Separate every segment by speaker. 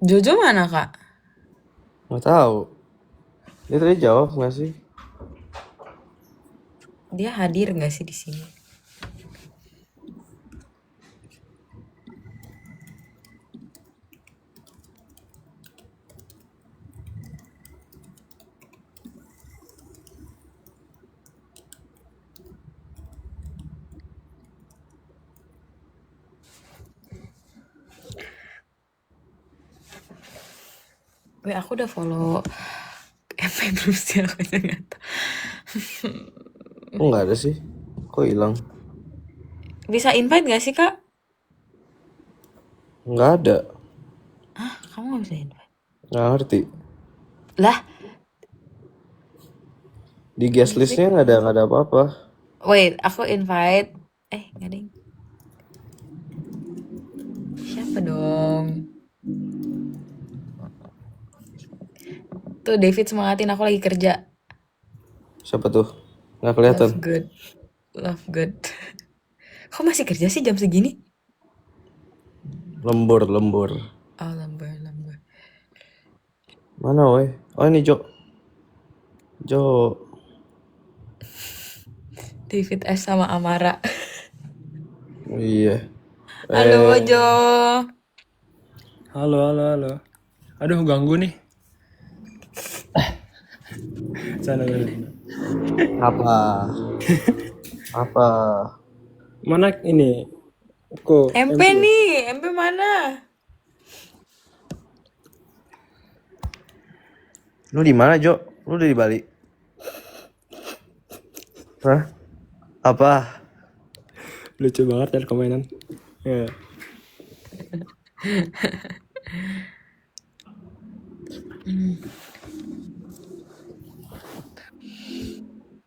Speaker 1: Jojo mana kak?
Speaker 2: Nggak tahu. Dia tadi jawab nggak sih?
Speaker 1: Dia hadir nggak sih di sini? Weh, aku udah follow MP belum sih aku nggak tahu.
Speaker 2: Oh, nggak ada sih. Kok hilang?
Speaker 1: Bisa invite nggak sih kak?
Speaker 2: Nggak ada.
Speaker 1: Kamu nggak bisa invite?
Speaker 2: Nggak ngerti.
Speaker 1: Lah,
Speaker 2: Di guest
Speaker 1: David.
Speaker 2: listnya nggak ada apa-apa.
Speaker 1: Wait, aku invite. Nggak ding. Siapa dong? Tuh David semangatin aku lagi kerja.
Speaker 2: Siapa tuh? Nggak kelihatan.
Speaker 1: Love good. Love good. Kok masih kerja sih jam segini?
Speaker 2: Lembur, lembur.
Speaker 1: Oh, lembur, lembur.
Speaker 2: Mana woi? Oh ini Jo. Jo.
Speaker 1: David S sama Amara.
Speaker 2: Oh, iya.
Speaker 1: Halo, Jo.
Speaker 3: Halo, halo, halo. Aduh, ganggu nih. Sana.
Speaker 2: Apa? Apa?
Speaker 3: Mana ini? Kok
Speaker 1: MP
Speaker 3: MP?
Speaker 1: nih, MP mana?
Speaker 2: Lu di mana Jo? Lu udah di Bali? Hah? Apa?
Speaker 3: Lucu banget ya komenan. Ya.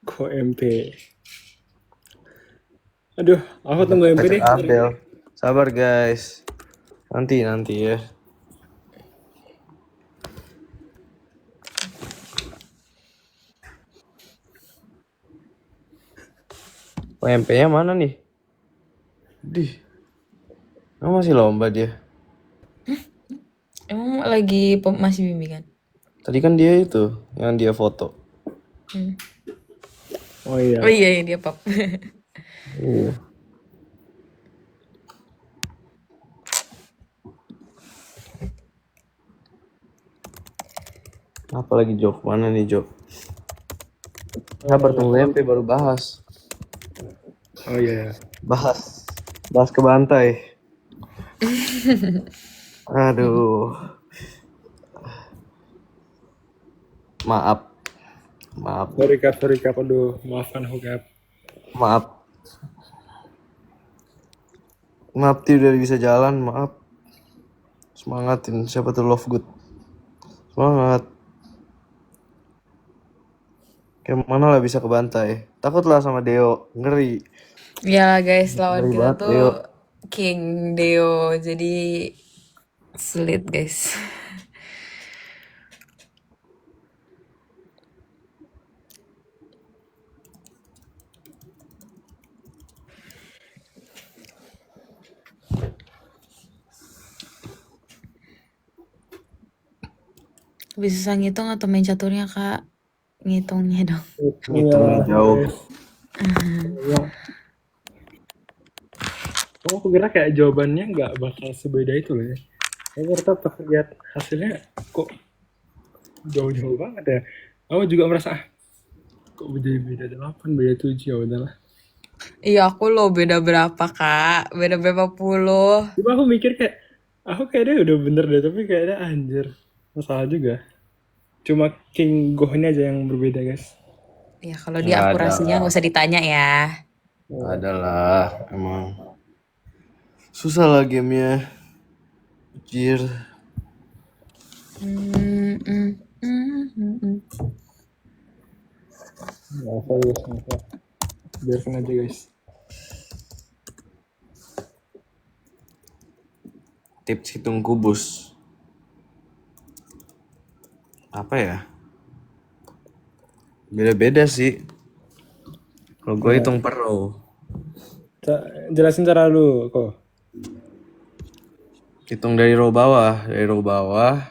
Speaker 3: Kok MP? Aduh, aku tunggu MP
Speaker 2: Cek
Speaker 3: deh.
Speaker 2: Abdel. Sabar guys. Nanti ya. MP-nya mana nih? Dih. Emang masih lomba dia?
Speaker 1: Emang lagi masih bimbingan?
Speaker 2: Tadi kan dia itu yang dia foto.
Speaker 3: Oh iya.
Speaker 1: Oh iya, dia pop.
Speaker 2: Iya. Apa lagi Jo? Mana nih Jo? Sabar tunggu MP baru bahas.
Speaker 3: Oh iya.
Speaker 2: Bahas ke bantai. Aduh. Maaf.
Speaker 3: Sorry Kap. Aduh, maafkan aku Kap.
Speaker 2: Maaf Ti udah bisa jalan, maaf. Semangatin siapa tuh Love Good. Semangat. Kayak mana lah bisa ke bantai. Takutlah sama Deo, ngeri.
Speaker 1: Ya guys, lawan
Speaker 2: Ngeri
Speaker 1: kita
Speaker 2: banget
Speaker 1: tuh
Speaker 2: Deo.
Speaker 1: King Deo, jadi sulit guys. Bisa ngitung atau main caturnya kak? Ngitungnya dong.
Speaker 2: Ngitungnya jauh.
Speaker 3: Iya. Oh, aku kira kayak jawabannya nggak bakal sebeda itu loh ya. Aku tetap lihat hasilnya kok jauh-jauh banget ya. Aku juga merasa kok beda 8, beda 7 ya udahlah.
Speaker 1: Iya aku loh beda berapa kak? Beda berapa puluh?
Speaker 3: Cuma aku mikir kayak aku kayaknya udah bener deh, tapi kayaknya anjir masalah juga. Cuma King Goh ini aja yang berbeda guys.
Speaker 1: Ya kalau dia
Speaker 2: Nggak ada
Speaker 1: akurasinya
Speaker 2: lah.
Speaker 1: nggak usah ditanya ya.
Speaker 2: Nggak ada lah, emang. Susah lah gamenya. Anjir.
Speaker 3: Nggak serius, biarkan aja guys.
Speaker 2: Tips hitung kubus. Apa ya? Beda-beda sih. Kalau gue hitung per row.
Speaker 3: Jelasin cara lu kok.
Speaker 2: Hitung dari row bawah. Dari row bawah.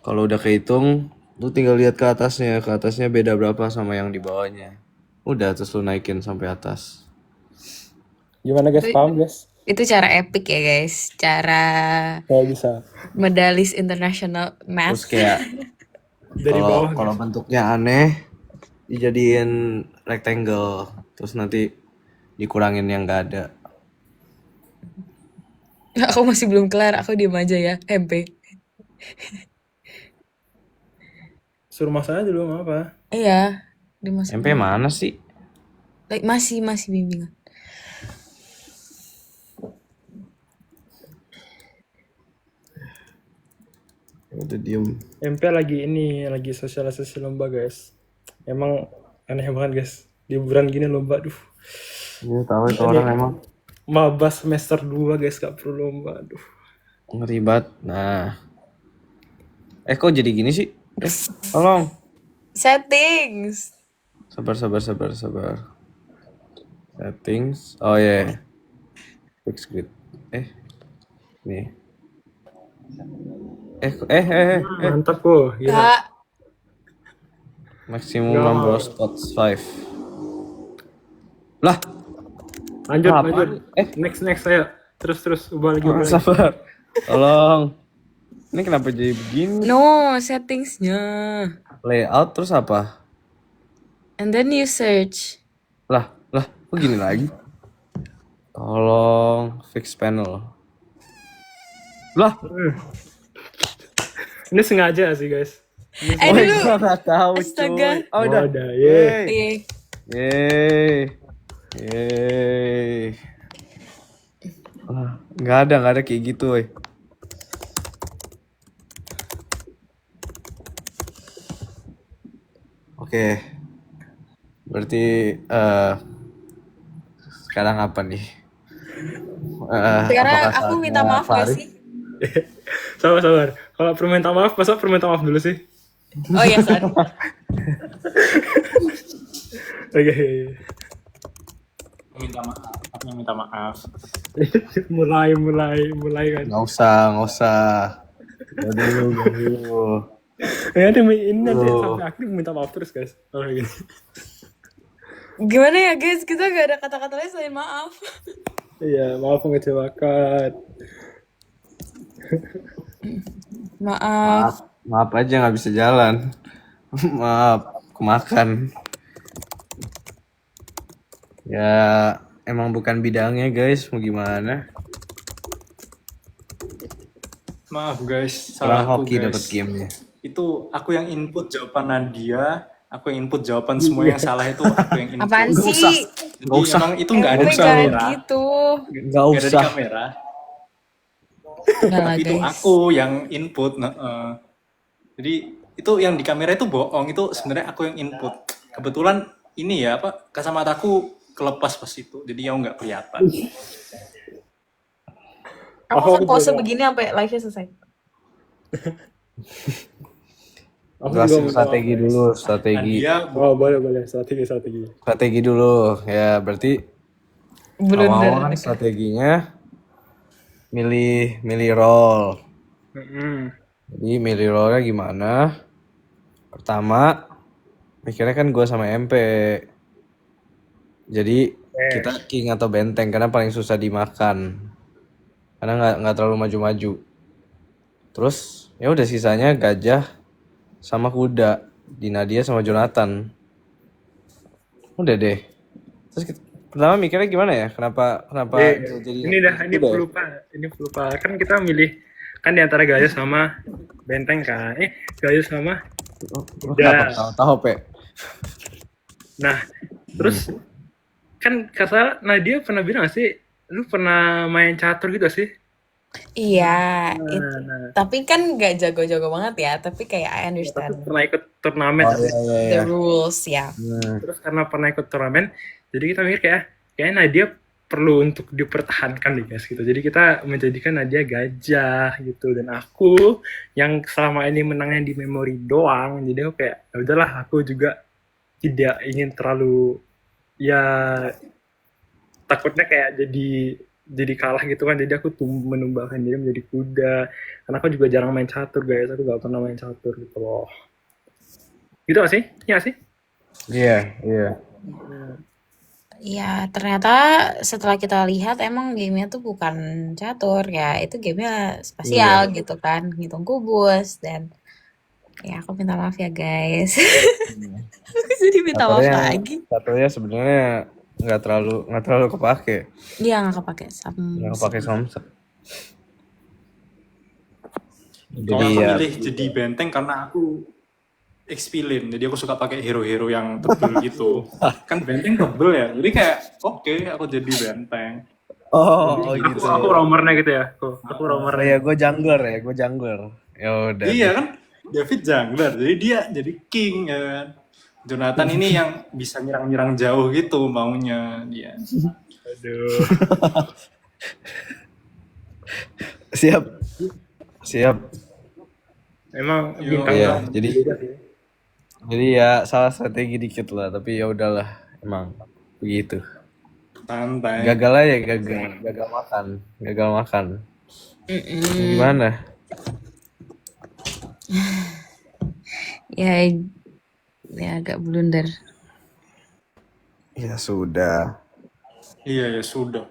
Speaker 2: Kalau udah kehitung, lu tinggal lihat ke atasnya. Ke atasnya beda berapa sama yang di bawahnya. Udah, terus lu naikin sampai atas.
Speaker 3: Gimana guys, paham guys?
Speaker 1: Itu cara epic ya guys. Cara
Speaker 3: Kayak bisa
Speaker 1: medalis international
Speaker 2: Terus
Speaker 1: math.
Speaker 2: kayak
Speaker 3: dari bawah
Speaker 2: kalau
Speaker 3: guys.
Speaker 2: bentuknya aneh, dijadiin rectangle. Terus nanti dikurangin yang gak ada.
Speaker 1: Aku masih belum kelar. Aku diem aja ya. MP.
Speaker 3: Suruh masanya dulu nggak apa.
Speaker 1: Iya. Dimasukin.
Speaker 2: MP mana sih?
Speaker 1: Like, masih bimbingan.
Speaker 2: Udah diem.
Speaker 3: MP lagi sosialisasi lomba guys. Emang aneh banget guys. Liburan gini lomba, duh.
Speaker 2: Ini tahu itu orang emang
Speaker 3: Maba semester 2 guys, gak perlu lomba, aduh.
Speaker 2: ngeri banget. Nah. Kok jadi gini sih? Tolong.
Speaker 1: Settings.
Speaker 2: Sabar. Settings. Oh ya. Fix grid. Nih.
Speaker 3: Mantap kok, gila.
Speaker 1: Kak.
Speaker 2: Maximum number of spots 5. Lah,
Speaker 3: Lanjut.
Speaker 2: Apaan?
Speaker 3: Next ayo. Terus ubah lagi.
Speaker 2: sabar. Tolong. Ini kenapa jadi begini?
Speaker 1: No, settingsnya.
Speaker 2: Layout terus apa?
Speaker 1: And then you search.
Speaker 2: Lah, kok gini lagi? Tolong fix panel. Lah,
Speaker 3: Ini sengaja sih guys.
Speaker 1: Dulu.
Speaker 2: gua nggak tahu,
Speaker 1: Astaga.
Speaker 2: cuy. Oh, udah.
Speaker 3: Ye.
Speaker 1: Iya.
Speaker 2: Yeay. Nggak ada kayak gitu, woy. Oke. Berarti sekarang apa nih?
Speaker 1: Sekarang
Speaker 2: apakah
Speaker 1: aku
Speaker 2: saatnya
Speaker 1: minta maaf gak
Speaker 2: Farid?
Speaker 1: sih?
Speaker 3: Sabar. Kalau perlu minta maaf, masa perlu minta maaf dulu sih?
Speaker 1: Oh iya, sorry.
Speaker 3: Oke.
Speaker 4: minta maaf.
Speaker 3: mulai kan.
Speaker 2: Nggak usah. Udah dulu.
Speaker 3: Nanti sampai akhir minta maaf terus guys. Oh gitu.
Speaker 1: Gimana ya guys, kita gak ada kata-kata lain selain maaf.
Speaker 3: Iya, maaf mengecewakan.
Speaker 1: Maaf.
Speaker 2: Maaf aja nggak bisa jalan. Maaf, kemakan. Ya, emang bukan bidangnya guys, mau gimana?
Speaker 4: Maaf guys,
Speaker 2: Orang
Speaker 4: salah aku
Speaker 2: hoki
Speaker 4: guys.
Speaker 2: dapat gamenya.
Speaker 4: Itu aku yang input jawaban Nadia, aku yang input jawaban semua yang salah itu aku yang input.
Speaker 1: Apaan
Speaker 2: Nggak
Speaker 1: sih?
Speaker 4: Jadi
Speaker 2: Nggak usah.
Speaker 4: emang itu nggak ada
Speaker 1: MP
Speaker 4: di
Speaker 1: jangan
Speaker 4: kamera.
Speaker 1: gitu.
Speaker 2: Nggak
Speaker 4: Nggak ada di
Speaker 2: usah.
Speaker 4: kamera.
Speaker 1: Enggak lah
Speaker 4: Tapi itu
Speaker 1: guys.
Speaker 4: aku yang input. Jadi itu yang di kamera itu bohong, itu sebenarnya aku yang input. Kebetulan ini ya apa kacamataku kelepas pas itu, jadi yang nggak kelihatan.
Speaker 1: Aku akan pause begini sampai live-nya selesai.
Speaker 2: Jelasin strategi dulu, strategi.
Speaker 4: Nadia
Speaker 3: Oh boleh strategi.
Speaker 2: Strategi dulu, ya berarti awal-awal kan strateginya milih role. Jadi milih role-nya gimana? Pertama, mikirnya kan gue sama MP. Jadi kita king atau benteng karena paling susah dimakan. Karena nggak terlalu maju-maju. Terus ya udah sisanya gajah sama kuda. Di Nadia sama Jonathan. Udah deh. Terus pertama mikirnya gimana ya? Kenapa jadi
Speaker 3: Ini pelupa. Kan kita milih kan di antara gajah sama benteng kan. Gajah sama kuda.
Speaker 2: Tahu Pe.
Speaker 3: Nah, terus kan kata Nadia pernah bilang sih, lu pernah main catur gitu sih?
Speaker 1: Iya,
Speaker 3: Nah.
Speaker 1: tapi kan gak jago-jago banget ya. Tapi kayak I understand
Speaker 3: Pernah ikut turnamen.
Speaker 1: the rules ya.
Speaker 3: Terus karena pernah ikut turnamen, jadi kita mikir kayaknya Nadia perlu untuk dipertahankan nih guys gitu. Jadi kita menjadikan Nadia gajah gitu, dan aku yang selama ini menangnya di memori doang. Jadi aku kayak ya udahlah, aku juga tidak ingin terlalu ya takutnya kayak jadi jadi kalah gitu kan, jadi aku menumbalkan diri menjadi kuda, karena aku juga jarang main catur guys, aku gak pernah main catur gitu loh, gitu gak sih? Iya sih.
Speaker 2: Iya, iya.
Speaker 1: Ya, ternyata setelah kita lihat emang gamenya tuh bukan catur ya, itu gamenya spasial
Speaker 2: Iya.
Speaker 1: gitu kan, ngitung kubus dan ya aku minta maaf ya guys. Aku jadi minta maaf
Speaker 2: Caturnya,
Speaker 1: lagi.
Speaker 2: caturnya sebenarnya nggak terlalu kepake.
Speaker 1: Dia nggak kepake
Speaker 2: Nggak kepake samsat.
Speaker 4: Kalau
Speaker 2: Jadi
Speaker 4: aku
Speaker 2: ya
Speaker 4: milih jadi benteng karena aku expilin, jadi aku suka pakai hero-hero yang tebel gitu. Kan benteng tebel ya, jadi kayak oke, aku jadi benteng.
Speaker 2: oh
Speaker 3: Aku,
Speaker 2: gitu.
Speaker 3: aku roamernya gitu ya, aku
Speaker 2: Oh
Speaker 3: roamernya.
Speaker 2: ya, gue jungler ya, gue jungler. Ya udah
Speaker 4: Iya
Speaker 2: deh.
Speaker 4: kan, David jungler, jadi dia jadi king ya kan. Jonathan ini yang bisa nyerang-nyerang jauh gitu maunya dia.
Speaker 3: Aduh.
Speaker 2: Siap, siap.
Speaker 3: Emang
Speaker 4: Yo,
Speaker 3: bintang
Speaker 2: Iya,
Speaker 3: kamu beda sih.
Speaker 2: jadi ya salah strategi dikit lah, tapi ya udahlah, emang begitu.
Speaker 4: santai.
Speaker 2: Gagal aja, gagal makan, gagal makan. Gimana?
Speaker 1: Ya, ya agak blunder.
Speaker 2: Ya sudah.
Speaker 4: Iya ya sudah.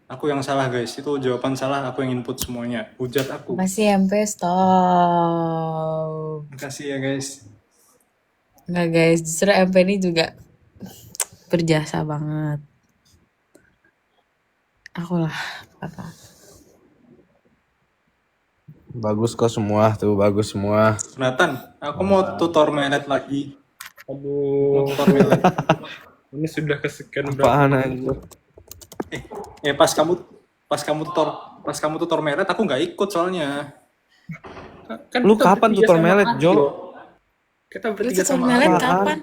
Speaker 4: Aku yang salah guys, itu jawaban salah, aku yang input semuanya. Hujat aku.
Speaker 1: Masih MP stop.
Speaker 4: Makasih ya guys.
Speaker 1: Nggak guys, justru MP ini juga berjasa banget. Aku lah, apa?
Speaker 2: Bagus kok semua tuh, bagus semua.
Speaker 4: Jonathan, aku mau tutor melet lagi. Mau
Speaker 3: Aduh,
Speaker 4: tutor melet.
Speaker 3: ini sudah kesekian berapa?
Speaker 2: Apaan aja?
Speaker 4: Pas kamu tutor melet, aku nggak ikut soalnya.
Speaker 3: Kan
Speaker 2: Lu
Speaker 3: kita
Speaker 2: kapan
Speaker 3: bertiga
Speaker 2: tutor
Speaker 3: sama
Speaker 2: melet,
Speaker 3: Agil.
Speaker 2: Jo?
Speaker 3: Kita
Speaker 1: Lu
Speaker 3: bertiga
Speaker 1: tutor
Speaker 3: sama
Speaker 1: melet
Speaker 3: Agil.
Speaker 1: kapan?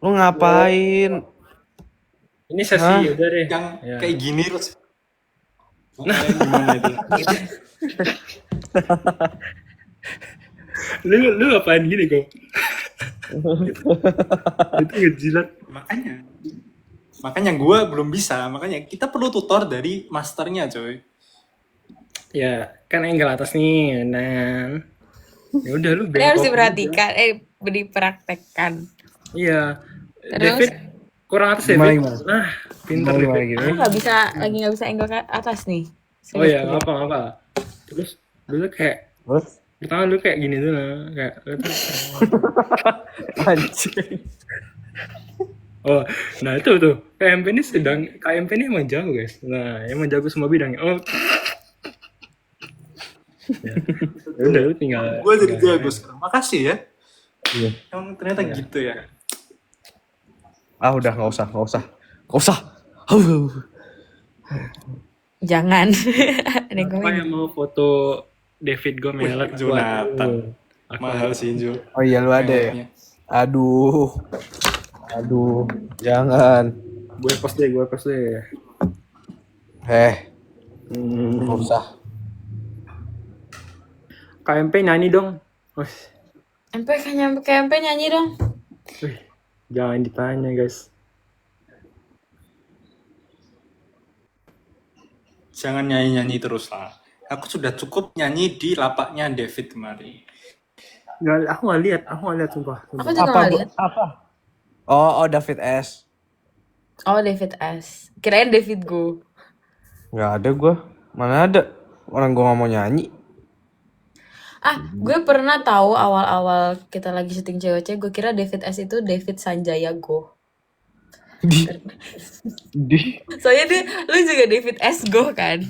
Speaker 2: Lu ngapain?
Speaker 3: Ini sesi
Speaker 2: Hah?
Speaker 3: udah deh.
Speaker 4: Yang
Speaker 3: Ya.
Speaker 4: kayak gini terus. Nah, gimana itu?
Speaker 3: Lu ngapain gini kok? Itu ngejilat.
Speaker 4: Makanya gue belum bisa. Makanya kita perlu tutor dari masternya, coy.
Speaker 3: Ya, kan angle atas nih, Nan. Ya udah lu
Speaker 1: Ini harus
Speaker 3: bengkok
Speaker 1: diperhatikan, dipraktekkan.
Speaker 3: aja. Iya.
Speaker 1: Terus?
Speaker 3: David kurang atas ya,
Speaker 2: Gimana,
Speaker 3: David?
Speaker 2: gimana?
Speaker 3: Nah, pintar
Speaker 2: Gimana,
Speaker 3: David.
Speaker 2: gimana,
Speaker 1: Aku nggak bisa angle ke atas nih.
Speaker 3: Oh
Speaker 1: Serius,
Speaker 3: ya,
Speaker 1: coba.
Speaker 3: apa. Terus dulu kayak
Speaker 2: Terus?
Speaker 3: pertama lu kayak gini dulu, kayak lu tuh.
Speaker 2: Anjing.
Speaker 3: Oh, nah itu tuh. KMP ini emang jago, guys. Nah, emang jago semua bidangnya. Oh. Ya udah lu tinggal.
Speaker 4: Gue jadi jago sekarang. Makasih ya.
Speaker 2: Iya.
Speaker 4: Emang ternyata gitu ya.
Speaker 2: Ah udah, nggak usah.
Speaker 1: Jangan. Ada yang
Speaker 3: Apa
Speaker 1: komen.
Speaker 3: yang mau foto David gue melet
Speaker 4: Jonathan. Mahal sih, Jo.
Speaker 2: Oh iya, lu ada ya?
Speaker 4: Meletnya.
Speaker 2: Aduh, jangan.
Speaker 3: Gue post deh.
Speaker 2: Nggak usah.
Speaker 3: KMP nyanyi dong. Wih,
Speaker 1: KMP nyanyi dong.
Speaker 3: jangan ditanya, guys.
Speaker 4: Jangan nyanyi-nyanyi terus lah. Aku sudah cukup nyanyi di lapaknya David kemarin.
Speaker 3: Aku nggak lihat sumpah.
Speaker 1: Aku juga nggak lihat.
Speaker 2: Apa? Oh, David S.
Speaker 1: Oh, David S. Kirain David Go.
Speaker 2: Nggak ada gua. Mana ada? Orang gua nggak mau nyanyi.
Speaker 1: Gue pernah tahu awal-awal kita lagi syuting cewek-cewek, gue kira David S itu David Sanjaya Go. Soalnya lu juga David S Go kan?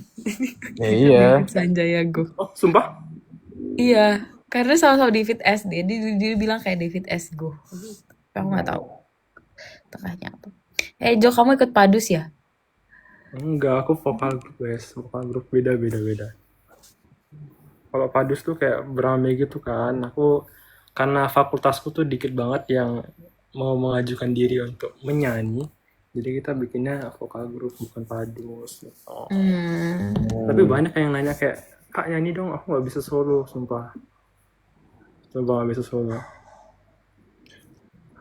Speaker 2: Ya iya.
Speaker 1: David Sanjaya Go.
Speaker 3: Oh, sumpah?
Speaker 1: Iya, karena sama-sama David S dia bilang kayak David S Go. Aku nggak tahu tengahnya apa. Jo, kamu ikut padus ya?
Speaker 3: Enggak, aku vokal grup, guys. Vokal grup beda. Kalau padus tuh kayak beramai gitu kan. Karena fakultasku tuh dikit banget yang mau mengajukan diri untuk menyanyi. Jadi kita bikinnya vokal grup, bukan padus. Oh. Tapi banyak yang nanya kayak, Kak nyanyi dong, aku gak bisa solo, sumpah gak bisa solo.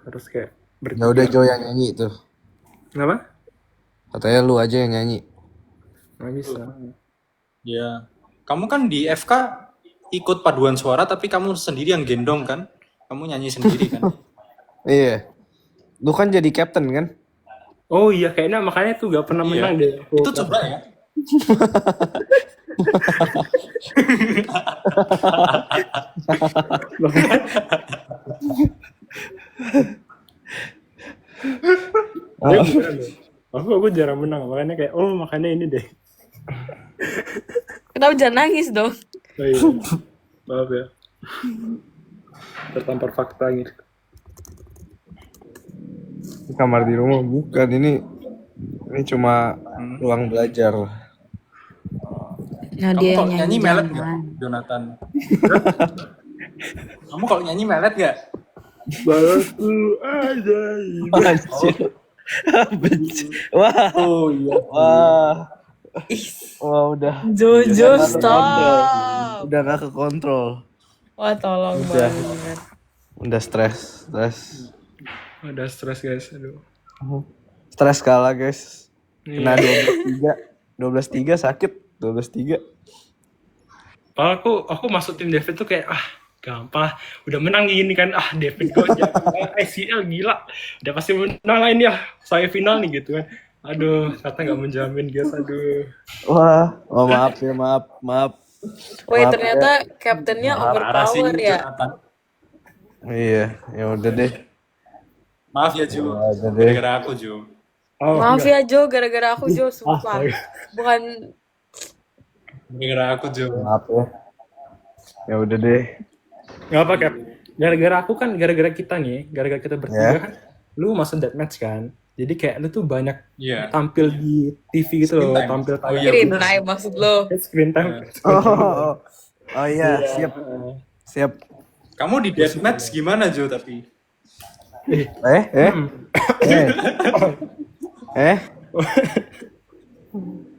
Speaker 3: Harus kayak
Speaker 2: Ya udah, Jo yang nyanyi tuh.
Speaker 3: Kenapa?
Speaker 2: Katanya lu aja yang nyanyi.
Speaker 3: Nggak bisa.
Speaker 4: Ya. Kamu kan di FK ikut paduan suara tapi kamu sendiri yang gendong kan? Kamu nyanyi sendiri kan?
Speaker 2: Iya. Lu kan jadi captain kan?
Speaker 3: Oh iya, kayaknya makanya tuh gak pernah
Speaker 4: Iya.
Speaker 3: menang deh.
Speaker 4: Itu coba ya.
Speaker 3: Tapi beneran deh. Aku jarang menang, makanya kayak, oh makanya ini deh.
Speaker 1: Kenapa jangan nangis dong?
Speaker 3: Oh iya. Maaf ya. Tertampar fakta gitu.
Speaker 2: Kamar di rumah bukan ini cuma ruang belajar.
Speaker 1: Nah,
Speaker 4: Kamu
Speaker 1: dia yang
Speaker 4: kalau nyanyi melet nggak,
Speaker 1: jangan.
Speaker 4: Jonathan? Kamu kalau nyanyi melet nggak?
Speaker 3: Balasku ajaib.
Speaker 2: Anjir. Benci. Wah,
Speaker 4: Oh iya.
Speaker 2: wah,
Speaker 1: Ih,
Speaker 2: wah udah
Speaker 1: Jojo
Speaker 2: Udah
Speaker 1: stop.
Speaker 2: gak ke kontrol.
Speaker 1: Wah, tolong
Speaker 2: Udah.
Speaker 1: banget.
Speaker 2: Udah stres.
Speaker 3: Udah stres guys, aduh.
Speaker 2: Stres kalah guys. Kena
Speaker 3: Iya.
Speaker 2: 12-3 sakit. 12-3.
Speaker 3: Aku masuk tim David tuh kayak gampang, udah menang gini kan, David kok ICL gila, udah pasti menang lah ini ya, saya final nih gitu kan. Aduh, ternyata nggak menjamin guys, aduh.
Speaker 2: Wah, oh, maaf ya, maaf.
Speaker 1: Woi,
Speaker 2: Maaf
Speaker 1: ternyata kaptennya
Speaker 4: Parah sih
Speaker 1: overpower ya.
Speaker 4: Jonathan.
Speaker 2: Iya, ya udah deh.
Speaker 4: Maaf ya Ju.
Speaker 2: Ya udah deh.
Speaker 4: Gara-gara aku Ju.
Speaker 3: Oh,
Speaker 1: Maaf
Speaker 3: enggak.
Speaker 1: ya Jo, gara-gara aku Jo, sumpah. Bukan
Speaker 4: Gara-gara aku Ju.
Speaker 2: Maaf ya. Ya udah deh.
Speaker 3: Nggak apa Cap, gara-gara kita nih, gara-gara kita bertiga kan, lu masuk deathmatch kan, jadi kayak lu tuh banyak
Speaker 4: Iya.
Speaker 3: tampil di TV gitu loh,
Speaker 4: Screen time.
Speaker 3: tampil
Speaker 4: Oh, iya.
Speaker 1: screen time maksud lo.
Speaker 3: screen time.
Speaker 2: Oh iya, siap.
Speaker 4: Kamu di deathmatch gimana Jo tapi?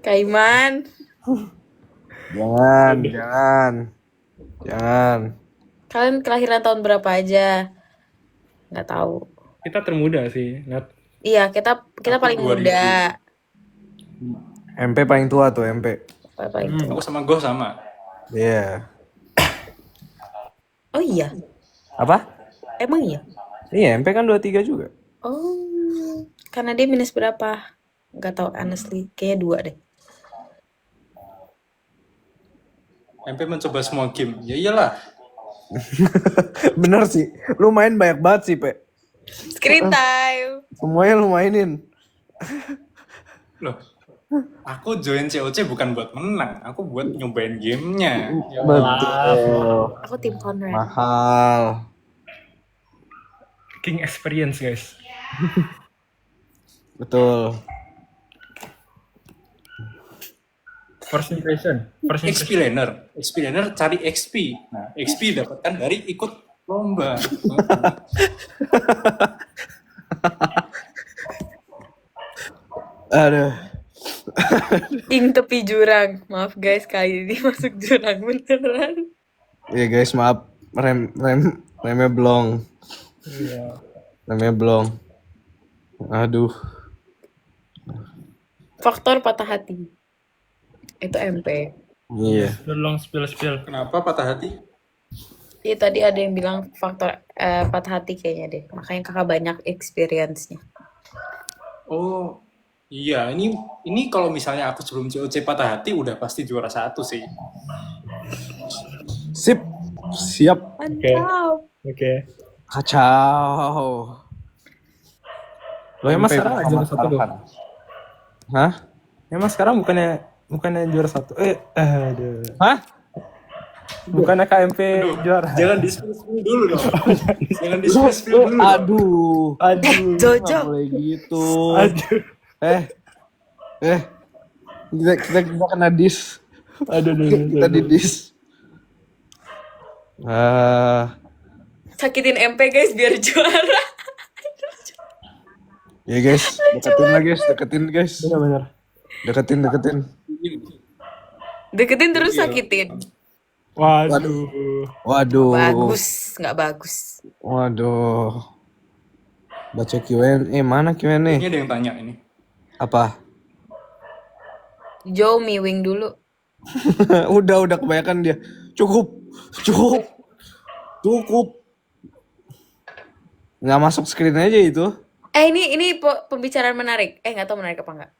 Speaker 1: Kaiman.
Speaker 2: Jangan.
Speaker 1: Kalian kelahiran tahun berapa aja? Nggak tahu.
Speaker 3: Kita termuda sih, Nat.
Speaker 1: Iya, kita paling
Speaker 4: 2000.
Speaker 1: muda.
Speaker 2: MP paling tua tuh, MP.
Speaker 1: Paling tua.
Speaker 4: Aku sama Goh sama.
Speaker 2: Iya.
Speaker 1: Oh iya,
Speaker 2: Apa?
Speaker 1: emang iya?
Speaker 2: Iya, MP kan 23 juga.
Speaker 1: Oh, karena dia minus berapa? Nggak tahu honestly, kayaknya 2 deh.
Speaker 4: MP mencoba semua game. Ya iyalah.
Speaker 2: Bener sih. Lu main banyak banget sih, Pe.
Speaker 1: Screen time.
Speaker 2: Semuanya lu mainin.
Speaker 4: Loh. Aku join COC bukan buat menang, aku buat nyobain gamenya. Ya
Speaker 2: Betul.
Speaker 1: Aku tim Conrad.
Speaker 2: Mahal.
Speaker 3: King experience guys.
Speaker 2: Betul.
Speaker 3: First impression.
Speaker 4: XP laner cari XP. Nah, XP dapatkan dari ikut lomba.
Speaker 2: Aduh.
Speaker 1: King tepi jurang. Maaf guys, kali ini masuk jurang beneran.
Speaker 2: Iya guys, maaf. Remnya blong.
Speaker 3: Iya.
Speaker 2: Remnya blong. Aduh.
Speaker 1: Faktor patah hati. Itu MP.
Speaker 2: Iya.
Speaker 3: Tolong spill.
Speaker 4: Kenapa patah hati?
Speaker 1: Iya, tadi ada yang bilang faktor patah hati kayaknya deh. Makanya kakak banyak experience-nya.
Speaker 4: Oh, iya. Ini kalau misalnya aku sebelum COC patah hati udah pasti juara 1 sih.
Speaker 2: Sip. Siap.
Speaker 1: Mantap.
Speaker 3: Oke.
Speaker 2: Kacau.
Speaker 3: Lo emang sekarang aja juara 1 dong.
Speaker 2: Hah?
Speaker 3: Emang sekarang bukannya juara 1. Aduh.
Speaker 2: Hah?
Speaker 3: Bukannya KMP juara.
Speaker 4: Jangan di-spill dulu dong. Jangan di-spill dulu.
Speaker 3: Aduh.
Speaker 1: Jojo.
Speaker 2: Nggak boleh gitu.
Speaker 3: Aduh.
Speaker 2: Kita kena dis.
Speaker 3: Aduh.
Speaker 2: Kita di dis.
Speaker 1: Sakitin MP guys biar juara.
Speaker 2: Ya guys, deketin guys.
Speaker 3: Benar.
Speaker 2: Deketin.
Speaker 1: Deketin terus sakitin.
Speaker 2: Waduh.
Speaker 1: Bagus, nggak bagus.
Speaker 2: Waduh. Baca Q&A, mana Q&A?
Speaker 4: Ini ada yang tanya ini.
Speaker 2: Apa?
Speaker 1: Joe miwing dulu.
Speaker 2: Udah kebanyakan dia. Cukup. Nggak masuk screen aja itu.
Speaker 1: Ini pembicaraan menarik. Nggak tahu menarik apa enggak.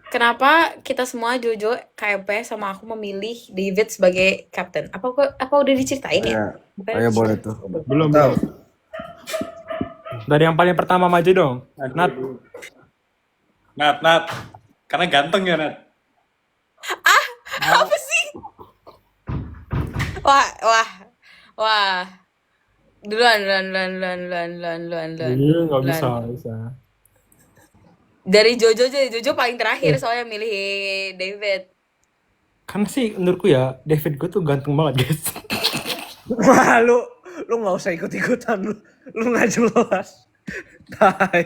Speaker 1: Kenapa kita semua Jojo, KMP sama aku memilih David sebagai kapten? Apa udah diceritain ya? Bukan
Speaker 2: Ayo boleh
Speaker 1: diceritain.
Speaker 2: tuh.
Speaker 3: Belum. Dari yang paling pertama maju dong.
Speaker 4: Nat. Karena ganteng ya, Nat.
Speaker 1: Apa sih? Wah. Duluan.
Speaker 3: Iya, nggak bisa.
Speaker 1: Dari Jojo aja, Jojo paling terakhir soalnya milih David.
Speaker 3: Karena sih menurutku ya, David gue tuh ganteng banget, guys.
Speaker 2: Wah, lu nggak usah ikut-ikutan lu nggak jelas. Tai.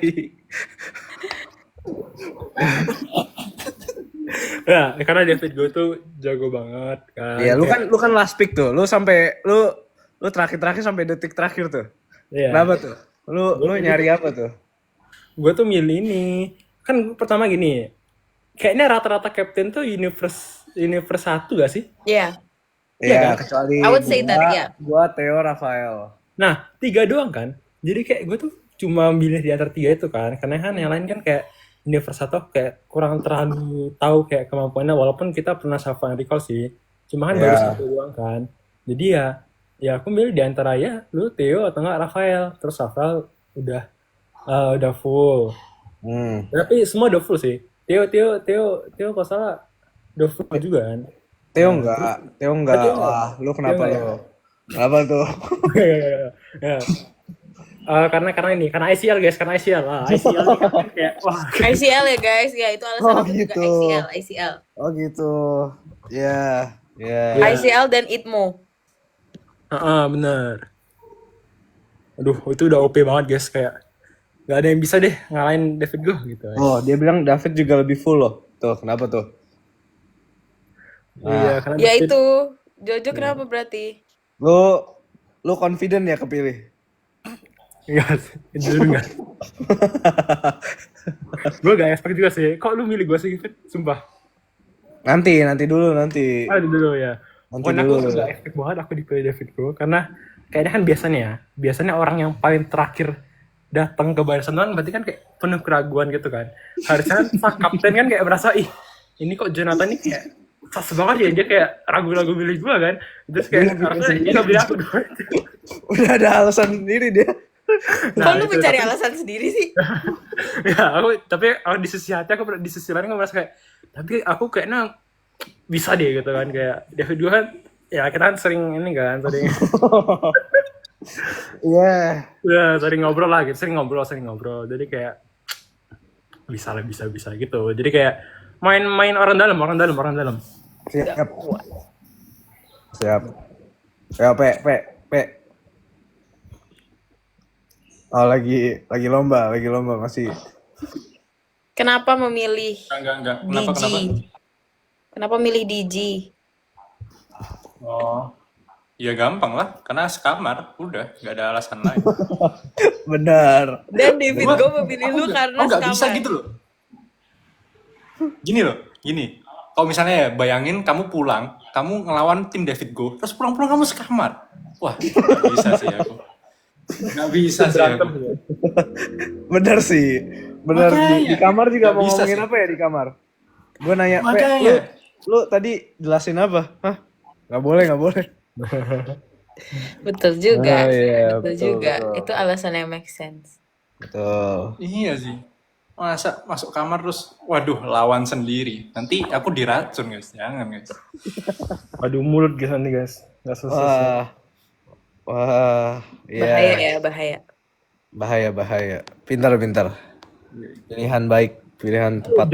Speaker 3: Ya, karena David gue tuh jago banget kan.
Speaker 2: Iya, lu kan last pick tuh. Lu sampai lu terakhir sampai detik terakhir tuh.
Speaker 3: Iya.
Speaker 2: Kenapa tuh? Lu nyari apa tuh?
Speaker 3: Gue tuh milih ini. Kan pertama gini, kayaknya rata-rata captain tuh universe 1 gak sih?
Speaker 1: Iya.
Speaker 2: Iya, kecuali
Speaker 1: I would say that, yeah.
Speaker 2: Gua Theo Rafael.
Speaker 3: Nah, 3 doang kan. Jadi kayak gue tuh cuma milih di antara 3 itu kan. Karena kan yang lain kan kayak universe 1 kayak kurang terlalu tahu kayak kemampuannya. Walaupun kita pernah Safa recall sih. Cuma kan baru 1 doang kan. Jadi ya aku milih di antara ya lu Theo atau enggak Rafael. Terus Rafael udah full. Tapi semua udah full sih. Theo kalau salah udah full juga kan.
Speaker 2: Theo enggak. Wah, lu kenapa lu? Kenapa tuh?
Speaker 3: Ya. Karena ICL guys, ICL ini kan kayak wah.
Speaker 1: ICL ya guys, ya itu alasan aku
Speaker 2: gitu.
Speaker 1: juga ICL.
Speaker 2: Oh gitu. Ya.
Speaker 1: ICL dan Itmo.
Speaker 3: Bener. Aduh, itu udah OP banget guys, kayak gak ada yang bisa deh ngalahin David gue gitu.
Speaker 2: Oh, dia bilang David juga lebih full loh. Tuh, kenapa tuh?
Speaker 3: Iya, karena
Speaker 1: Ya
Speaker 3: David,
Speaker 1: itu, Jojo kenapa berarti?
Speaker 2: Lu confident ya kepilih?
Speaker 3: iya, jujur enggak. Gue gak expect juga sih. Kok lu milih gue sih, David? Sumpah.
Speaker 2: Nanti dulu.
Speaker 3: Dulu ya. Pokoknya aku gak expect banget aku dipilih David gue, karena kayaknya kan biasanya orang yang paling terakhir datang ke Barcelona berarti kan kayak penuh keraguan gitu kan. Harusnya sang kapten kan kayak merasa ini kok Jonathan ini kayak sas banget ya, dia kayak ragu-ragu milih gue kan. Terus kayak harusnya dia gak pilih aku dulu.
Speaker 2: Udah ada alasan sendiri dia.
Speaker 1: Kok lu mencari alasan sendiri sih?
Speaker 3: Ya tapi aku di sisi hati di sisi lain aku merasa kayak tapi aku kayaknya bisa deh gitu kan, kayak David gue kan ya kita kan sering ini kan sering
Speaker 2: Iya.
Speaker 3: ya sering ngobrol lah gitu, sering ngobrol jadi kayak bisa gitu, jadi kayak main orang dalam.
Speaker 2: Siap. Ya, Pe. Oh, lagi lomba masih.
Speaker 1: Kenapa memilih
Speaker 4: Enggak.
Speaker 1: DG? Kenapa milih DG?
Speaker 4: Oh. Ya gampang lah, karena sekamar, udah, nggak ada alasan lain.
Speaker 2: Benar.
Speaker 1: Dan David gue memilih lu karena
Speaker 4: nggak bisa
Speaker 1: sekamar.
Speaker 4: gitu loh. Gini. Kalau misalnya ya, bayangin kamu pulang, kamu ngelawan tim David Go, terus pulang-pulang kamu sekamar. Wah, nggak bisa sih aku. Nggak bisa sih aku.
Speaker 2: Benar sih. Benar. Di kamar juga
Speaker 4: Nggak
Speaker 2: mau
Speaker 4: bisa
Speaker 2: ngomongin
Speaker 4: sih.
Speaker 2: apa ya di kamar? Gue nanya, Pe,
Speaker 4: Makanya.
Speaker 2: lu tadi jelasin apa? Hah? Nggak boleh.
Speaker 1: Betul juga.
Speaker 2: Oh, iya,
Speaker 1: betul juga.
Speaker 2: betul.
Speaker 1: Itu alasan yang make sense.
Speaker 2: Betul.
Speaker 4: Iya sih. Masa masuk kamar terus, waduh, lawan sendiri. Nanti aku diracun guys, jangan guys.
Speaker 3: Aduh, mulut guys nanti guys, nggak selesai.
Speaker 2: Wah,
Speaker 1: Bahaya
Speaker 2: iya.
Speaker 1: ya, bahaya.
Speaker 2: Bahaya. Pintar. Pilihan baik, pilihan tepat.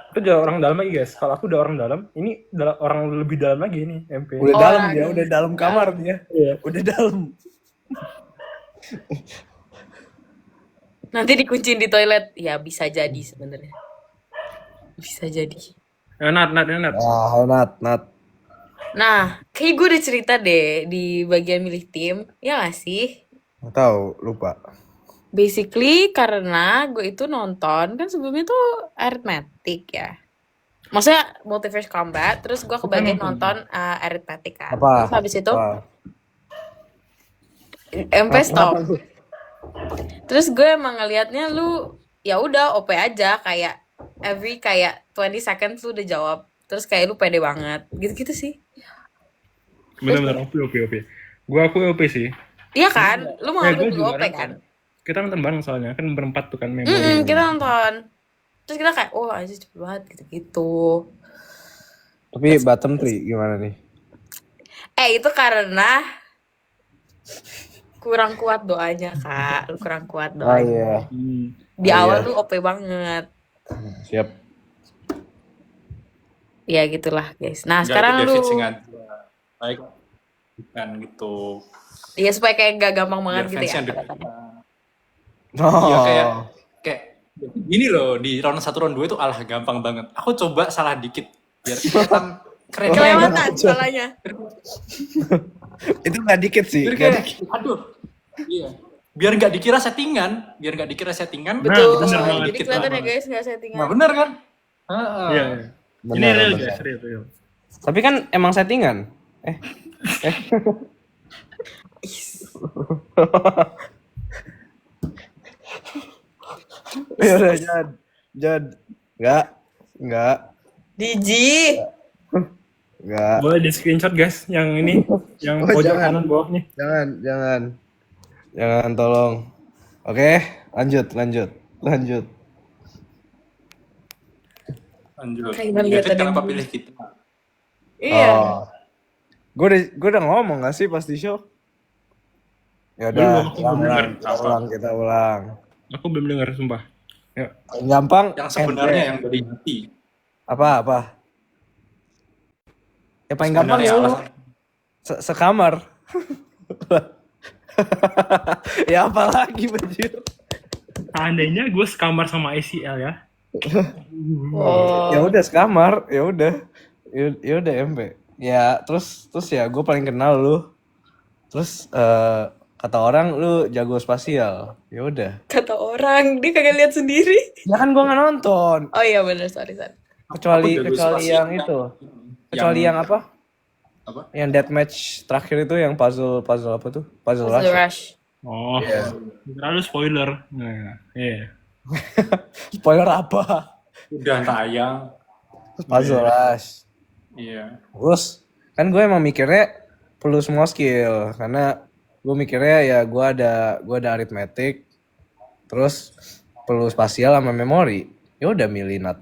Speaker 3: Itu udah orang dalam lagi guys. Kalau aku udah orang dalam, ini orang lebih dalam lagi nih MP.
Speaker 2: Udah
Speaker 1: Oh,
Speaker 2: dalam
Speaker 1: aduh.
Speaker 2: dia, udah dalam kamar dia.
Speaker 3: Iya.
Speaker 2: Udah dalam.
Speaker 1: Nanti dikunciin di toilet. Ya bisa jadi sebenarnya. Bisa jadi.
Speaker 3: Nat.
Speaker 2: Ah, Nat.
Speaker 1: Nah, kayak gue udah cerita deh di bagian milih tim. Ya gak sih?
Speaker 2: Nggak tahu, lupa.
Speaker 1: Basically karena gue itu nonton kan sebelumnya tuh arithmetic ya. Maksudnya Multiverse Combat, terus gue kebagian
Speaker 3: nonton.
Speaker 1: nonton Arithmetic kan.
Speaker 2: Apa?
Speaker 1: Terus habis itu
Speaker 2: Apa?
Speaker 1: MP stop. Terus gue emang ngelihatnya lu ya udah OP aja, kayak every kayak 20 seconds lu udah jawab. Terus kayak lu pede banget. Gitu-gitu sih.
Speaker 3: Bener-bener OP. Gua aku OP sih.
Speaker 1: Iya kan? Lu
Speaker 3: Ya,
Speaker 1: menganggap
Speaker 3: gua
Speaker 1: gue
Speaker 3: juga
Speaker 1: OP
Speaker 3: nonton.
Speaker 1: kan?
Speaker 3: Kita nonton bareng soalnya kan berempat tuh kan memori.
Speaker 1: Kita nonton. Terus kita kayak, oh aja cepet banget gitu-gitu.
Speaker 2: Tapi bottom 3 gimana nih?
Speaker 1: Itu karena kurang kuat doanya, Kak. Lu kurang kuat
Speaker 2: Oh
Speaker 1: doanya.
Speaker 2: iya.
Speaker 1: Di
Speaker 2: Oh,
Speaker 1: awal
Speaker 2: iya.
Speaker 1: lu OP banget.
Speaker 2: Siap.
Speaker 1: Ya gitulah, guys. Nah,
Speaker 4: Enggak,
Speaker 1: sekarang
Speaker 4: itu
Speaker 1: lu
Speaker 4: David sengaja. Baik. Bukan gitu.
Speaker 1: iya supaya kayak gak gampang banget
Speaker 4: Biar
Speaker 1: gitu ya.
Speaker 4: fansnya deket.
Speaker 2: Oh.
Speaker 4: Iya kayak gini loh, di round 1 round 2 itu alah gampang banget. Aku coba salah dikit biar kelihatan keren.
Speaker 1: Kelewatan salahnya.
Speaker 2: Itu nggak dikit sih.
Speaker 4: Biar kayak aduh. Iya. Biar nggak dikira settingan,
Speaker 1: Betul.
Speaker 3: bener
Speaker 4: salah
Speaker 3: banget.
Speaker 1: Jadi
Speaker 4: dikit
Speaker 1: kelihatan ya
Speaker 4: banget.
Speaker 1: guys, gak settingan.
Speaker 4: Nah, bener kan? Heeh.
Speaker 3: Iya. Ini
Speaker 2: Benar,
Speaker 3: real
Speaker 2: benar.
Speaker 3: guys, real.
Speaker 2: Tapi kan emang settingan. Ya udah Jad. Enggak.
Speaker 1: Diji.
Speaker 2: Enggak.
Speaker 3: Boleh di screenshot guys yang ini, yang
Speaker 2: Oh,
Speaker 3: pojok
Speaker 2: jangan.
Speaker 3: kanan bawahnya.
Speaker 2: Jangan tolong. Oke, lanjut.
Speaker 4: Lanjut.
Speaker 1: Kayak lihat
Speaker 4: David
Speaker 1: ada
Speaker 4: kenapa
Speaker 1: yang-
Speaker 4: pilih kita?
Speaker 1: Iya.
Speaker 2: Oh. Gue udah ngomong gak sih pas di show? Ya udah,
Speaker 3: Belum, aku belum
Speaker 2: kita ulang.
Speaker 3: Aku belum dengar sumpah. Ya.
Speaker 2: Gampang.
Speaker 4: Yang sebenarnya yang dari hati.
Speaker 2: Apa? Ya paling gampang
Speaker 4: Sebenarnya
Speaker 2: ya lu
Speaker 4: alasan.
Speaker 2: sekamar. Ya apalagi banjir.
Speaker 3: Seandainya gue sekamar sama ACL ya.
Speaker 1: Oh.
Speaker 2: Ya udah sekamar, ya udah MP. Ya terus ya gue paling kenal lu. Terus kata orang lu jago spasial. Ya udah.
Speaker 1: Kata orang, dia kagak lihat sendiri.
Speaker 2: Ya kan gue nggak nonton.
Speaker 1: Oh iya bener, sorry.
Speaker 2: Kecuali
Speaker 4: Aku jago spasial,
Speaker 2: yang itu. Kecuali yang apa?
Speaker 4: Apa?
Speaker 2: Yang deathmatch terakhir itu yang puzzle apa tuh? Puzzle
Speaker 1: The
Speaker 2: Rush.
Speaker 1: Rush.
Speaker 3: Oh, terlalu spoiler. Nah, iya.
Speaker 2: Spoiler apa?
Speaker 4: Udah tayang.
Speaker 2: Puzzle Rush.
Speaker 4: Iya.
Speaker 2: Terus kan gue emang mikirnya perlu semua skill karena gue mikirnya ya gue ada arithmetic, terus perlu spasial sama memori. Ya udah milih nat.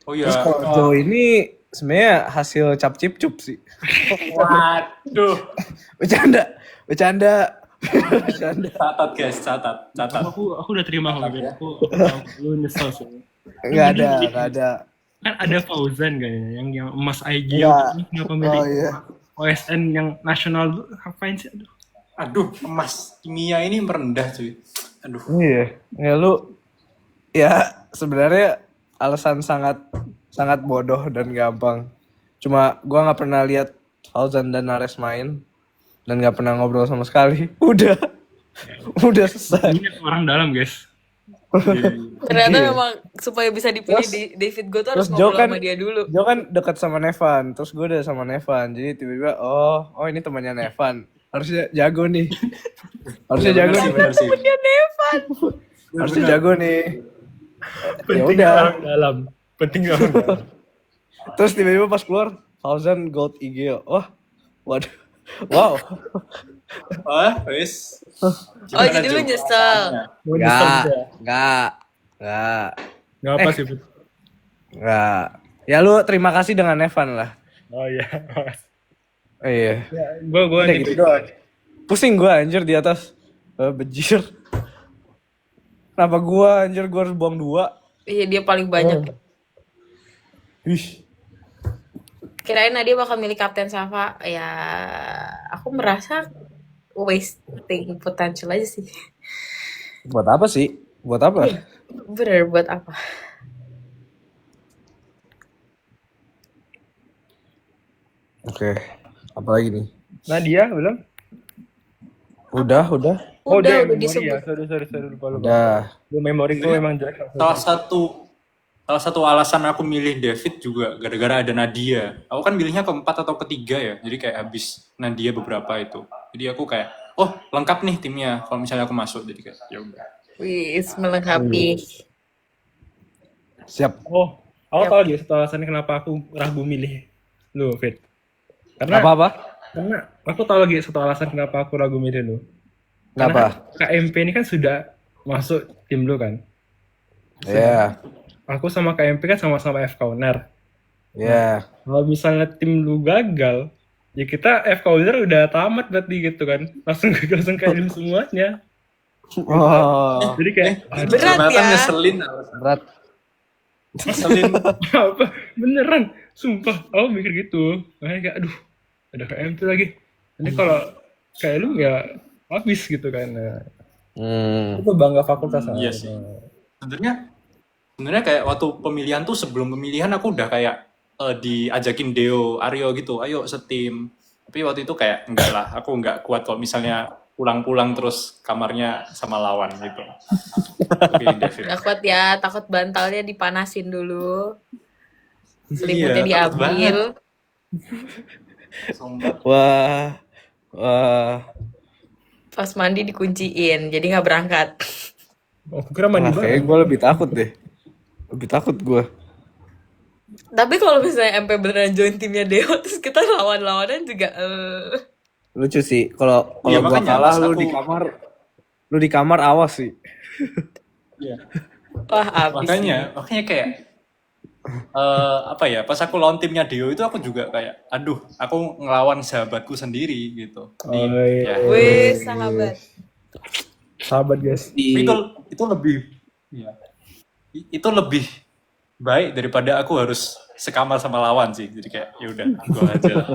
Speaker 4: Oh iya.
Speaker 2: Terus kalau Joe ini sebenarnya hasil cap cip cup sih.
Speaker 4: Waduh.
Speaker 2: Bercanda.
Speaker 4: Catat guys, catat.
Speaker 3: Aku udah terima kok. Aku nyesel sih.
Speaker 2: Nggak ada.
Speaker 3: Kan ada Fauzan kayaknya yang emas IG
Speaker 2: Iya.
Speaker 3: kenapa milih
Speaker 2: Oh, iya.
Speaker 3: OSN yang nasional tuh ngapain sih?
Speaker 4: Aduh, emas kimia ini merendah cuy. Aduh.
Speaker 2: Iya. Ya lu ya sebenarnya alasan sangat bodoh dan gampang. Cuma gua nggak pernah lihat Fauzan dan Nares main dan nggak pernah ngobrol sama sekali. Udah selesai.
Speaker 3: Ini orang dalam guys.
Speaker 1: Ternyata
Speaker 2: Iya.
Speaker 1: memang supaya bisa dipilih
Speaker 2: Terus-
Speaker 1: di David gue tuh harus
Speaker 2: terus Joe
Speaker 1: ngobrol
Speaker 2: kan-
Speaker 1: sama dia dulu.
Speaker 2: Joe kan dekat sama Nevan, terus gue udah sama Nevan, jadi tiba-tiba oh ini temannya Nevan, harusnya jago nih,
Speaker 4: Bener sih.
Speaker 1: Dia Nevan.
Speaker 2: harusnya jago nih. Ya
Speaker 3: Penting
Speaker 2: udah,
Speaker 3: orang dalam. Penting orang dalam.
Speaker 2: terus tiba-tiba pas keluar Fauzan Gold IG, waduh, wow,
Speaker 4: Wis.
Speaker 1: Oh jadi lu nyesel.
Speaker 2: nggak,
Speaker 3: Gak apa sih.
Speaker 2: nggak. Ya lu terima kasih dengan Nevan lah.
Speaker 3: Oh iya.
Speaker 2: Iya.
Speaker 3: Ya, gue
Speaker 2: Udah gitu doang. Pusing gue anjir di atas. Bejir. Kenapa gue anjir gue harus buang 2?
Speaker 1: Iya dia paling banyak.
Speaker 2: Ih.
Speaker 1: Kirain Nadia bakal milih Kapten Sava. Ya aku merasa wasting potential aja sih.
Speaker 2: Buat apa sih? Buat apa?
Speaker 1: Bener buat apa?
Speaker 2: Oke. Apa lagi nih?
Speaker 3: Nadia belum?
Speaker 2: Udah.
Speaker 1: Udah
Speaker 3: memori
Speaker 1: disebut.
Speaker 3: ya. Sorry lupa.
Speaker 2: Udah.
Speaker 3: Gue memori gue emang jelek.
Speaker 4: Salah satu salah satu alasan aku milih David juga gara-gara ada Nadia. Aku kan milihnya keempat atau ketiga ya, jadi kayak habis Nadia beberapa itu. Jadi aku kayak, oh lengkap nih timnya kalau misalnya aku masuk. Jadi kayak ya udah.
Speaker 1: Wis, melengkapi.
Speaker 2: Siap.
Speaker 3: Oh, aku
Speaker 1: Yap.
Speaker 3: tahu lagi satu alasan kenapa aku ragu milih lu, Fit. Karena
Speaker 2: Apa-apa?
Speaker 3: karena aku tahu lagi satu alasan kenapa aku ragu milih lu.
Speaker 2: Kenapa?
Speaker 3: Karena KMP ini kan sudah masuk tim lu kan.
Speaker 2: Ya.
Speaker 3: Aku sama KMP kan sama-sama FK Uner.
Speaker 2: Ya.
Speaker 3: Kalau misalnya tim lu gagal, ya kita FK Uner udah tamat berarti gitu kan. Langsung langsung KM semuanya.
Speaker 2: Oh,
Speaker 3: Jadi kayak
Speaker 1: Berat
Speaker 4: Ternyata
Speaker 1: ya.
Speaker 4: ngeselin.
Speaker 2: berat.
Speaker 4: Ngeselin.
Speaker 3: apa? Beneran, sumpah. Aku mikir gitu. Makanya kayak aduh, ada KMP lagi. Nanti kalau kayak lu ya habis gitu kan. Nah, itu bangga fakultas.
Speaker 4: Iya sih. Sebenarnya kayak waktu pemilihan tuh sebelum pemilihan aku udah kayak diajakin Deo, Aryo gitu, ayo setim. Tapi waktu itu kayak enggak lah, aku enggak kuat kalau misalnya pulang-pulang terus kamarnya sama lawan gitu. Tapi David.
Speaker 1: Gak kuat ya, takut bantalnya dipanasin dulu. Selimutnya
Speaker 4: Iya, takut
Speaker 1: diambil.
Speaker 4: Sumpah.
Speaker 2: Wah.
Speaker 1: Pas mandi dikunciin, jadi nggak berangkat.
Speaker 3: Aku kira mandi
Speaker 2: Nah,
Speaker 3: bareng.
Speaker 2: kayak gue lebih takut deh. Lebih takut gue.
Speaker 1: Tapi kalau misalnya MP beneran join timnya Deo, terus kita lawan-lawanan juga
Speaker 2: Lucu sih. Kalau
Speaker 4: Iya,
Speaker 2: gua
Speaker 4: makanya
Speaker 2: kalah
Speaker 4: pas
Speaker 2: lu
Speaker 4: aku-
Speaker 2: di kamar awas sih.
Speaker 4: Iya.
Speaker 1: wah abis.
Speaker 4: Makanya kayak apa ya, pas aku lawan timnya Deo itu aku juga kayak aduh, aku ngelawan sahabatku sendiri gitu.
Speaker 3: Oh, iya.
Speaker 4: Ya.
Speaker 1: Wih, sahabat.
Speaker 3: Sahabat guys.
Speaker 4: Itu lebih ya. Itu lebih baik daripada aku harus sekamar sama lawan sih. Jadi kayak ya udah, gua aja lah.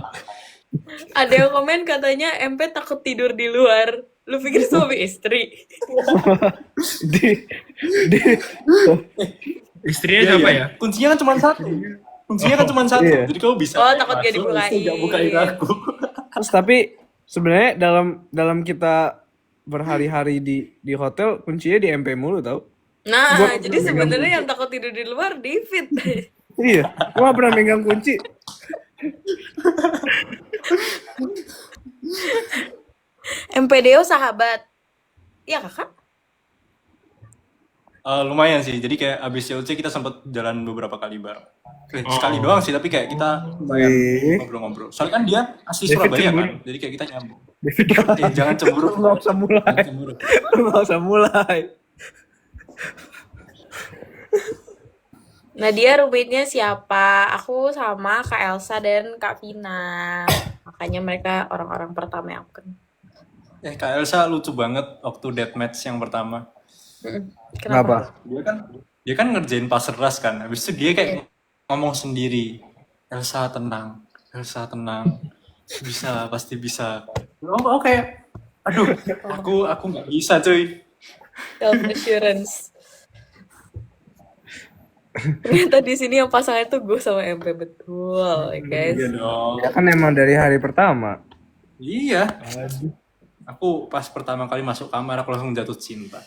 Speaker 1: Ada yang komen katanya MP takut tidur di luar. Lu pikir suami istri?
Speaker 2: di
Speaker 3: Istrinya
Speaker 4: Iya,
Speaker 3: siapa
Speaker 4: iya.
Speaker 3: ya?
Speaker 4: Kuncinya kan cuma satu.
Speaker 2: Iya.
Speaker 4: Jadi kamu bisa.
Speaker 1: Oh, takut gak
Speaker 4: masuk,
Speaker 1: dibukain.
Speaker 4: nggak bukain aku.
Speaker 2: Terus tapi sebenarnya dalam kita berhari-hari di hotel kuncinya di MP mulu tau.
Speaker 1: Nah, jadi sebenarnya yang takut tidur di luar David.
Speaker 2: Iya, gua nggak pernah megang kunci.
Speaker 1: MP Deo sahabat. Iya kakak?
Speaker 4: Lumayan sih. Jadi kayak abis COC kita sempat jalan beberapa kali bareng. Sekali doang sih, tapi kayak kita lumayan ngobrol-ngobrol. Soalnya kan dia asli
Speaker 3: David
Speaker 4: Surabaya
Speaker 3: cemburu.
Speaker 4: kan. Jadi kayak kita nyambung.
Speaker 3: David
Speaker 4: Jangan cemburu.
Speaker 2: Nggak usah mulai.
Speaker 4: Jangan cemburu.
Speaker 2: Nggak usah mulai.
Speaker 1: Nah dia roommate-nya siapa? Aku sama Kak Elsa dan Kak Vina. Makanya mereka orang-orang pertama yang aku kenal.
Speaker 4: Kak Elsa lucu banget waktu deathmatch yang pertama.
Speaker 2: Kenapa?
Speaker 4: Dia kan ngerjain passer ras kan. Habis itu dia kayak ngomong sendiri. Elsa tenang. Bisa, pasti bisa. Oh kayak aduh, aku nggak bisa cuy.
Speaker 1: Self assurance. Ternyata di sini yang pasangan itu gue sama MP betul, ya guys.
Speaker 4: Iya dong.
Speaker 2: Ya kan emang dari hari pertama.
Speaker 4: Iya. Aku pas pertama kali masuk kamar aku langsung jatuh cinta.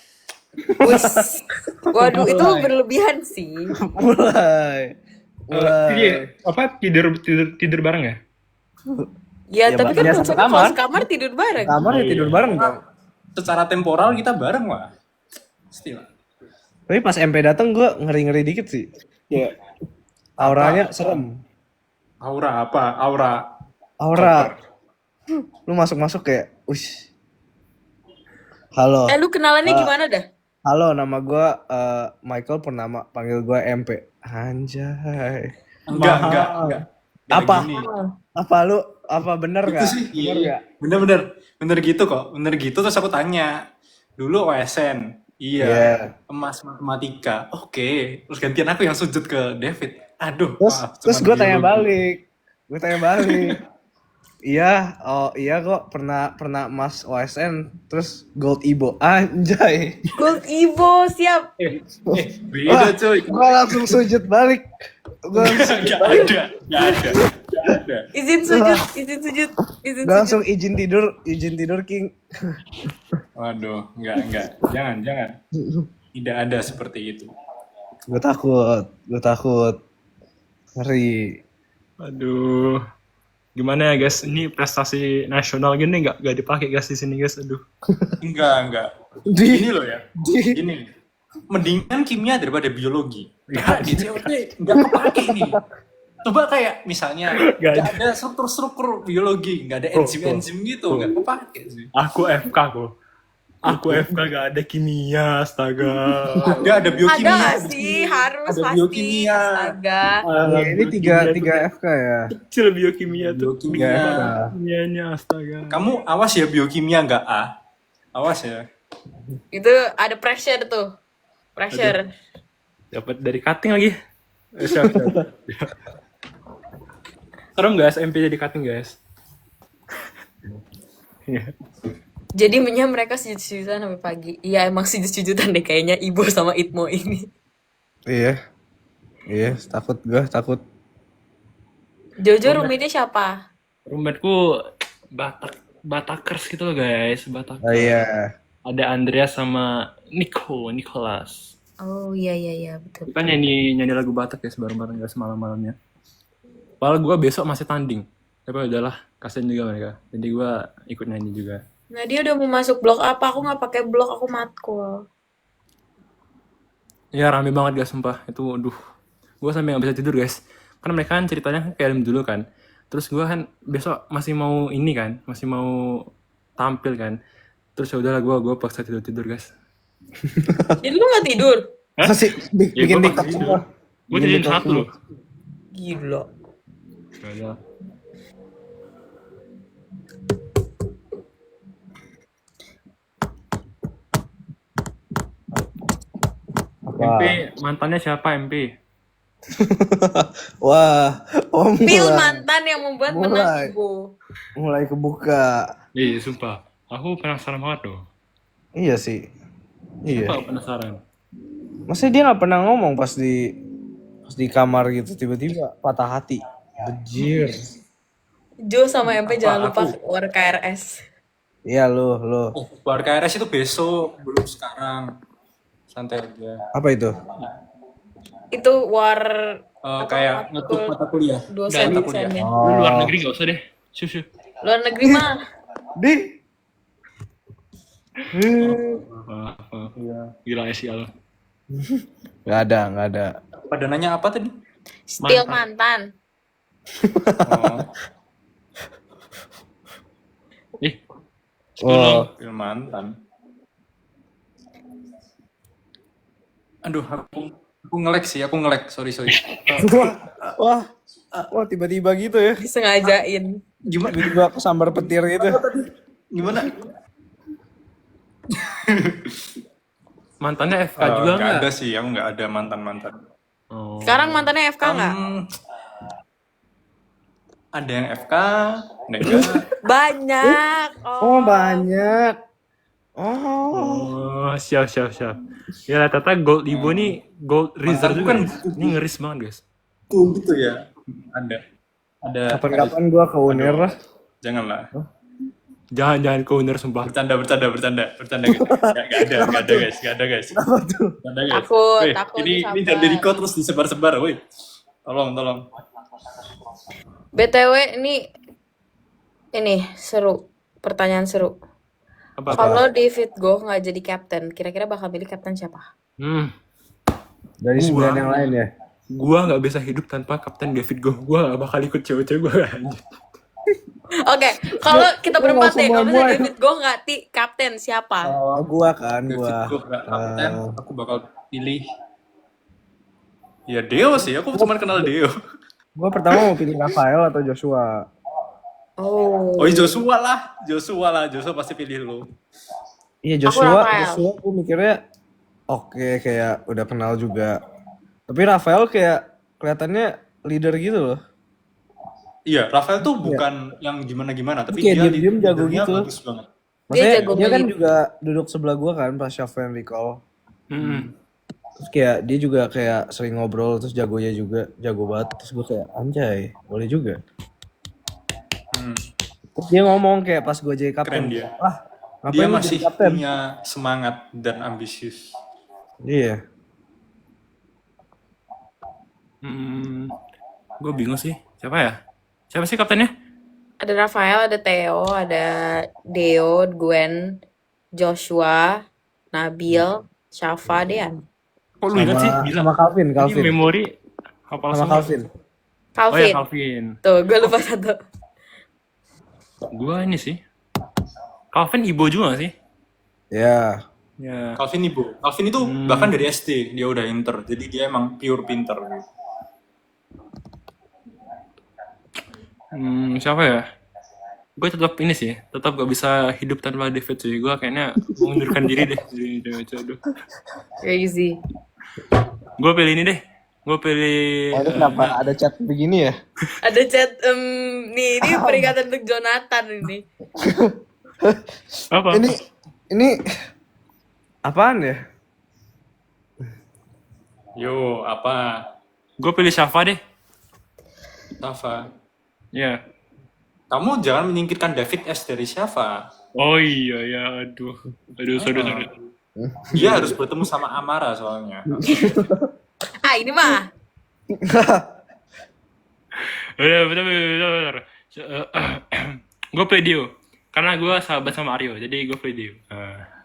Speaker 1: Wis. Waduh, itu berlebihan sih.
Speaker 2: Mulai.
Speaker 3: Iya, apa tidur bareng ya?
Speaker 1: Ya,
Speaker 2: Ya,
Speaker 1: tapi kan
Speaker 2: ya,
Speaker 1: konsepnya
Speaker 2: satu kamar.
Speaker 1: kalau sekamar tidur bareng.
Speaker 2: Kamar ya tidur bareng dong.
Speaker 4: Secara temporal kita bareng lah. Pasti lah.
Speaker 2: Tapi pas MP datang gue ngeri-ngeri dikit sih. Ya. Auranya serem.
Speaker 4: Aura apa?
Speaker 2: Aura. Lu masuk-masuk kayak, ush. Halo.
Speaker 1: Lu kenalannya gimana dah?
Speaker 2: Halo, nama gue Michael Purnama. Panggil gue MP. Anjay.
Speaker 4: Enggak.
Speaker 2: Apa?
Speaker 4: Gini.
Speaker 2: Apa lu? Apa bener
Speaker 4: Itu
Speaker 2: gak?
Speaker 4: sih.
Speaker 2: Bener
Speaker 4: Iya.
Speaker 2: gak?
Speaker 4: Bener gitu kok. Bener gitu terus aku tanya. Dulu OSN. Iya.
Speaker 2: Iya.
Speaker 4: Emas matematika. Oke. Terus gantian aku yang sujud ke David. Aduh.
Speaker 2: Terus gue tanya balik. Iya, oh iya kok pernah emas OSN terus gold Ibo. Anjay.
Speaker 1: Gold Evo, siap.
Speaker 4: Beda cuy.
Speaker 2: Gue langsung sujud balik. Gue
Speaker 4: Gak ada.
Speaker 1: Izin sujud.
Speaker 2: Gue langsung izin tidur King.
Speaker 4: Waduh, enggak. Jangan. Tidak ada seperti itu.
Speaker 2: Gue takut. Ngeri.
Speaker 3: Aduh. Gimana ya guys? Ini prestasi nasional gini nggak dipakai guys di sini guys. Aduh.
Speaker 4: Enggak.
Speaker 2: Di-
Speaker 4: Gini loh ya.
Speaker 2: di-
Speaker 4: Gini. Mendingan kimia daripada biologi. Karena di COT nggak kepake nih. Coba kayak misalnya
Speaker 3: Nggak
Speaker 4: nggak ada struktur biologi, nggak ada enzim-enzim gitu, nggak kepake sih.
Speaker 3: Aku FK kok. Aku FK gak ada kimia, astaga.
Speaker 4: Ada biokimia.
Speaker 1: Ada nggak sih? Harus
Speaker 4: Ada
Speaker 1: pasti.
Speaker 4: biokimia.
Speaker 1: Astaga.
Speaker 2: Ya, ini tiga FK ya.
Speaker 3: Kecil biokimia tuh.
Speaker 4: Biokimia.
Speaker 3: Kimianya astaga.
Speaker 4: Kamu awas ya biokimia nggak A. Awas ya.
Speaker 1: Itu ada pressure tuh. Pressure.
Speaker 3: Dapat dari cutting lagi. Siap. Serem guys, MP jadi cutting guys.
Speaker 1: Jadi mereka sujud-sujudan sampai pagi. Iya emang sujud-sujudan deh kayaknya Ibo sama Itmo ini.
Speaker 2: Iya. Iya, takut.
Speaker 1: Jojo roommate-nya siapa?
Speaker 3: Roommate-ku Batakers gitu loh guys, Batakers.
Speaker 2: Iya.
Speaker 3: Ada Andreas sama Nicholas.
Speaker 1: Oh iya betul.
Speaker 3: Kita nyanyi lagu Batak guys bareng-bareng guys malam-malamnya. Padahal gue besok masih tanding. Tapi udahlah, kasian juga mereka. Jadi gue ikut nyanyi juga.
Speaker 1: Nah dia udah mau masuk blok apa? Aku nggak pakai blok, aku matkul.
Speaker 3: Ya rame banget guys sumpah. Itu aduh. Gue sampai gak bisa tidur guys. Karena mereka kan ceritanya kayak dulu kan. Terus gue kan besok masih mau ini kan. Masih mau tampil kan. Terus ya udahlah gue paksa tidur guys.
Speaker 1: Jadi lu nggak tidur?
Speaker 2: Masih
Speaker 3: Ya,
Speaker 2: bikin
Speaker 3: gua
Speaker 2: TikTok
Speaker 3: pasti
Speaker 2: semua.
Speaker 3: Gue jadiin satu loh.
Speaker 1: Gila.
Speaker 3: Gila. MP, mantannya siapa MP?
Speaker 2: Wah,
Speaker 1: Pil
Speaker 2: mulai,
Speaker 1: mantan yang membuat menang
Speaker 2: Mulai.
Speaker 1: Ibo.
Speaker 2: mulai kebuka.
Speaker 3: Iya sumpah. Aku penasaran banget loh.
Speaker 2: Iya sih. Iya.
Speaker 3: Sumpah penasaran.
Speaker 2: Maksudnya dia nggak pernah ngomong pas di kamar gitu tiba-tiba patah hati. Bejir.
Speaker 1: Jo sama MP jangan lupa
Speaker 4: Aku?
Speaker 1: keluar KRS.
Speaker 2: Iya lo.
Speaker 4: Oh, bar KRS itu besok, belum sekarang. Santai aja.
Speaker 2: Apa itu?
Speaker 1: Itu war
Speaker 4: Kayak ngetuk mata kuliah.
Speaker 1: dosen-dosennya.
Speaker 3: Lu luar negeri gak usah deh. Syuh.
Speaker 1: Luar negeri mah.
Speaker 2: Di.
Speaker 3: Gila ya si Al.
Speaker 2: Nggak ada.
Speaker 4: Pada nanya apa tadi?
Speaker 1: Still mantan.
Speaker 4: Oh,
Speaker 2: Oh,
Speaker 4: film mantan. Aduh, aku nge-lag sih, sorry.
Speaker 2: wah tiba-tiba gitu ya.
Speaker 1: Disengajain.
Speaker 4: Gimana?
Speaker 2: Tiba-tiba kesambar petir gitu.
Speaker 4: Gimana?
Speaker 3: Mantannya FK juga
Speaker 4: Nggak
Speaker 3: nggak?
Speaker 4: ada sih, aku nggak ada mantan.
Speaker 3: Oh.
Speaker 1: Sekarang mantannya FK nggak?
Speaker 4: Ada yang FK, ada yang enggak.
Speaker 1: Banyak.
Speaker 2: Oh banyak. Oh.
Speaker 3: Oh, siap. Ya tata gold Ibo nih gold reserve juga.
Speaker 4: Bukan
Speaker 3: Guys. Ini ngeris banget guys.
Speaker 4: Tuh gitu ya. Ada.
Speaker 2: Kapan-kapan gua ke UNER lah.
Speaker 4: Janganlah.
Speaker 3: Jangan ke owner sumpah.
Speaker 4: Bercanda guys. Nggak ada guys. Bercanda, guys.
Speaker 1: Takut,
Speaker 4: Weh,
Speaker 1: takut,
Speaker 4: Ini
Speaker 1: sabar.
Speaker 4: jangan di-record terus disebar-sebar, woi. Tolong.
Speaker 1: BTW ini seru. Pertanyaan seru.
Speaker 3: Apa?
Speaker 1: Kalau David Go nggak jadi captain, kira-kira bakal pilih captain siapa?
Speaker 2: Dari 9 yang lain ya.
Speaker 3: Gua nggak bisa hidup tanpa Kapten David Go. Gua nggak bakal ikut cewek-cewek gua anjir.
Speaker 1: Oke, kalau kita berempat deh, kalau misalnya
Speaker 2: mulai.
Speaker 1: David Go nggak captain siapa?
Speaker 2: Oh, gua kan,
Speaker 4: David
Speaker 2: gua.
Speaker 4: Go nggak kapten, aku bakal pilih. Ya Deo sih, aku cuma kenal Deo.
Speaker 2: Gua pertama mau pilih Rafael atau Joshua.
Speaker 1: Oh,
Speaker 4: Oh, Joshua lah. Joshua pasti pilih lu.
Speaker 2: Iya
Speaker 1: Aku Rafael.
Speaker 2: Joshua gue mikirnya oke, kayak udah kenal juga. Tapi Rafael kayak kelihatannya leader gitu loh.
Speaker 4: Iya, Rafael tuh bukan yang gimana-gimana, tapi
Speaker 2: Kayak
Speaker 4: dia
Speaker 2: diem-diem jago
Speaker 4: leadernya
Speaker 2: gitu.
Speaker 4: bagus banget.
Speaker 2: Maksudnya
Speaker 1: jago
Speaker 2: dia kan
Speaker 1: nge-lead.
Speaker 2: juga duduk sebelah gua kan pas Chef and Recall. Terus kayak dia juga kayak sering ngobrol, terus jago banget. Terus gue kayak anjay, boleh juga. Terus dia ngomong kayak pas gue jadi kapten.
Speaker 4: Keren dia.
Speaker 2: Wah,
Speaker 4: Dia
Speaker 2: ngapain lu
Speaker 4: masih
Speaker 2: jadi kapten?
Speaker 4: punya semangat dan ambisius.
Speaker 2: Iya.
Speaker 3: Gue bingung sih. Siapa ya? Siapa sih kaptennya?
Speaker 1: Ada Rafael, ada Theo, ada Deo, Gwen, Joshua, Nabil, Shafa, Dean.
Speaker 3: Kok lu ingat sih? Gila.
Speaker 2: Sama Calvin,
Speaker 3: Ini
Speaker 2: Calvin.
Speaker 3: memori hafal
Speaker 2: Sama
Speaker 3: semua.
Speaker 2: Calvin.
Speaker 3: Oh ya
Speaker 1: Calvin.
Speaker 3: Calvin.
Speaker 1: Tuh, gue lupa satu.
Speaker 3: Gua ini sih. Calvin Ibo juga gak sih?
Speaker 2: Ya.
Speaker 3: Ya.
Speaker 4: Calvin Ibo. Calvin itu bahkan dari SD dia udah inter. Jadi dia emang pure pinter.
Speaker 3: Siapa ya? Gue tetap ini sih, tetap gak bisa hidup tanpa David sih. Gue kayaknya mengundurkan diri deh. Aduh.
Speaker 1: Crazy.
Speaker 3: Gue pilih ini deh. Gue pilih.
Speaker 2: Ini kenapa ada chat begini ya?
Speaker 1: Ada chat, nih, ini peringatan untuk Jonathan ini.
Speaker 3: Apa?
Speaker 2: Ini apaan ya?
Speaker 4: Yo, apa?
Speaker 3: Gue pilih Shafa deh.
Speaker 4: Shafa.
Speaker 3: Ya.
Speaker 4: Kamu jangan menyingkirkan David S dari Shafa.
Speaker 3: Oh iya ya, aduh, sorry.
Speaker 4: Dia harus bertemu sama Amara soalnya.
Speaker 1: Ah, ini mah.
Speaker 3: Bentar. Gue pilih Dio. Karena gue sahabat sama Aryo, jadi gue pilih Dio.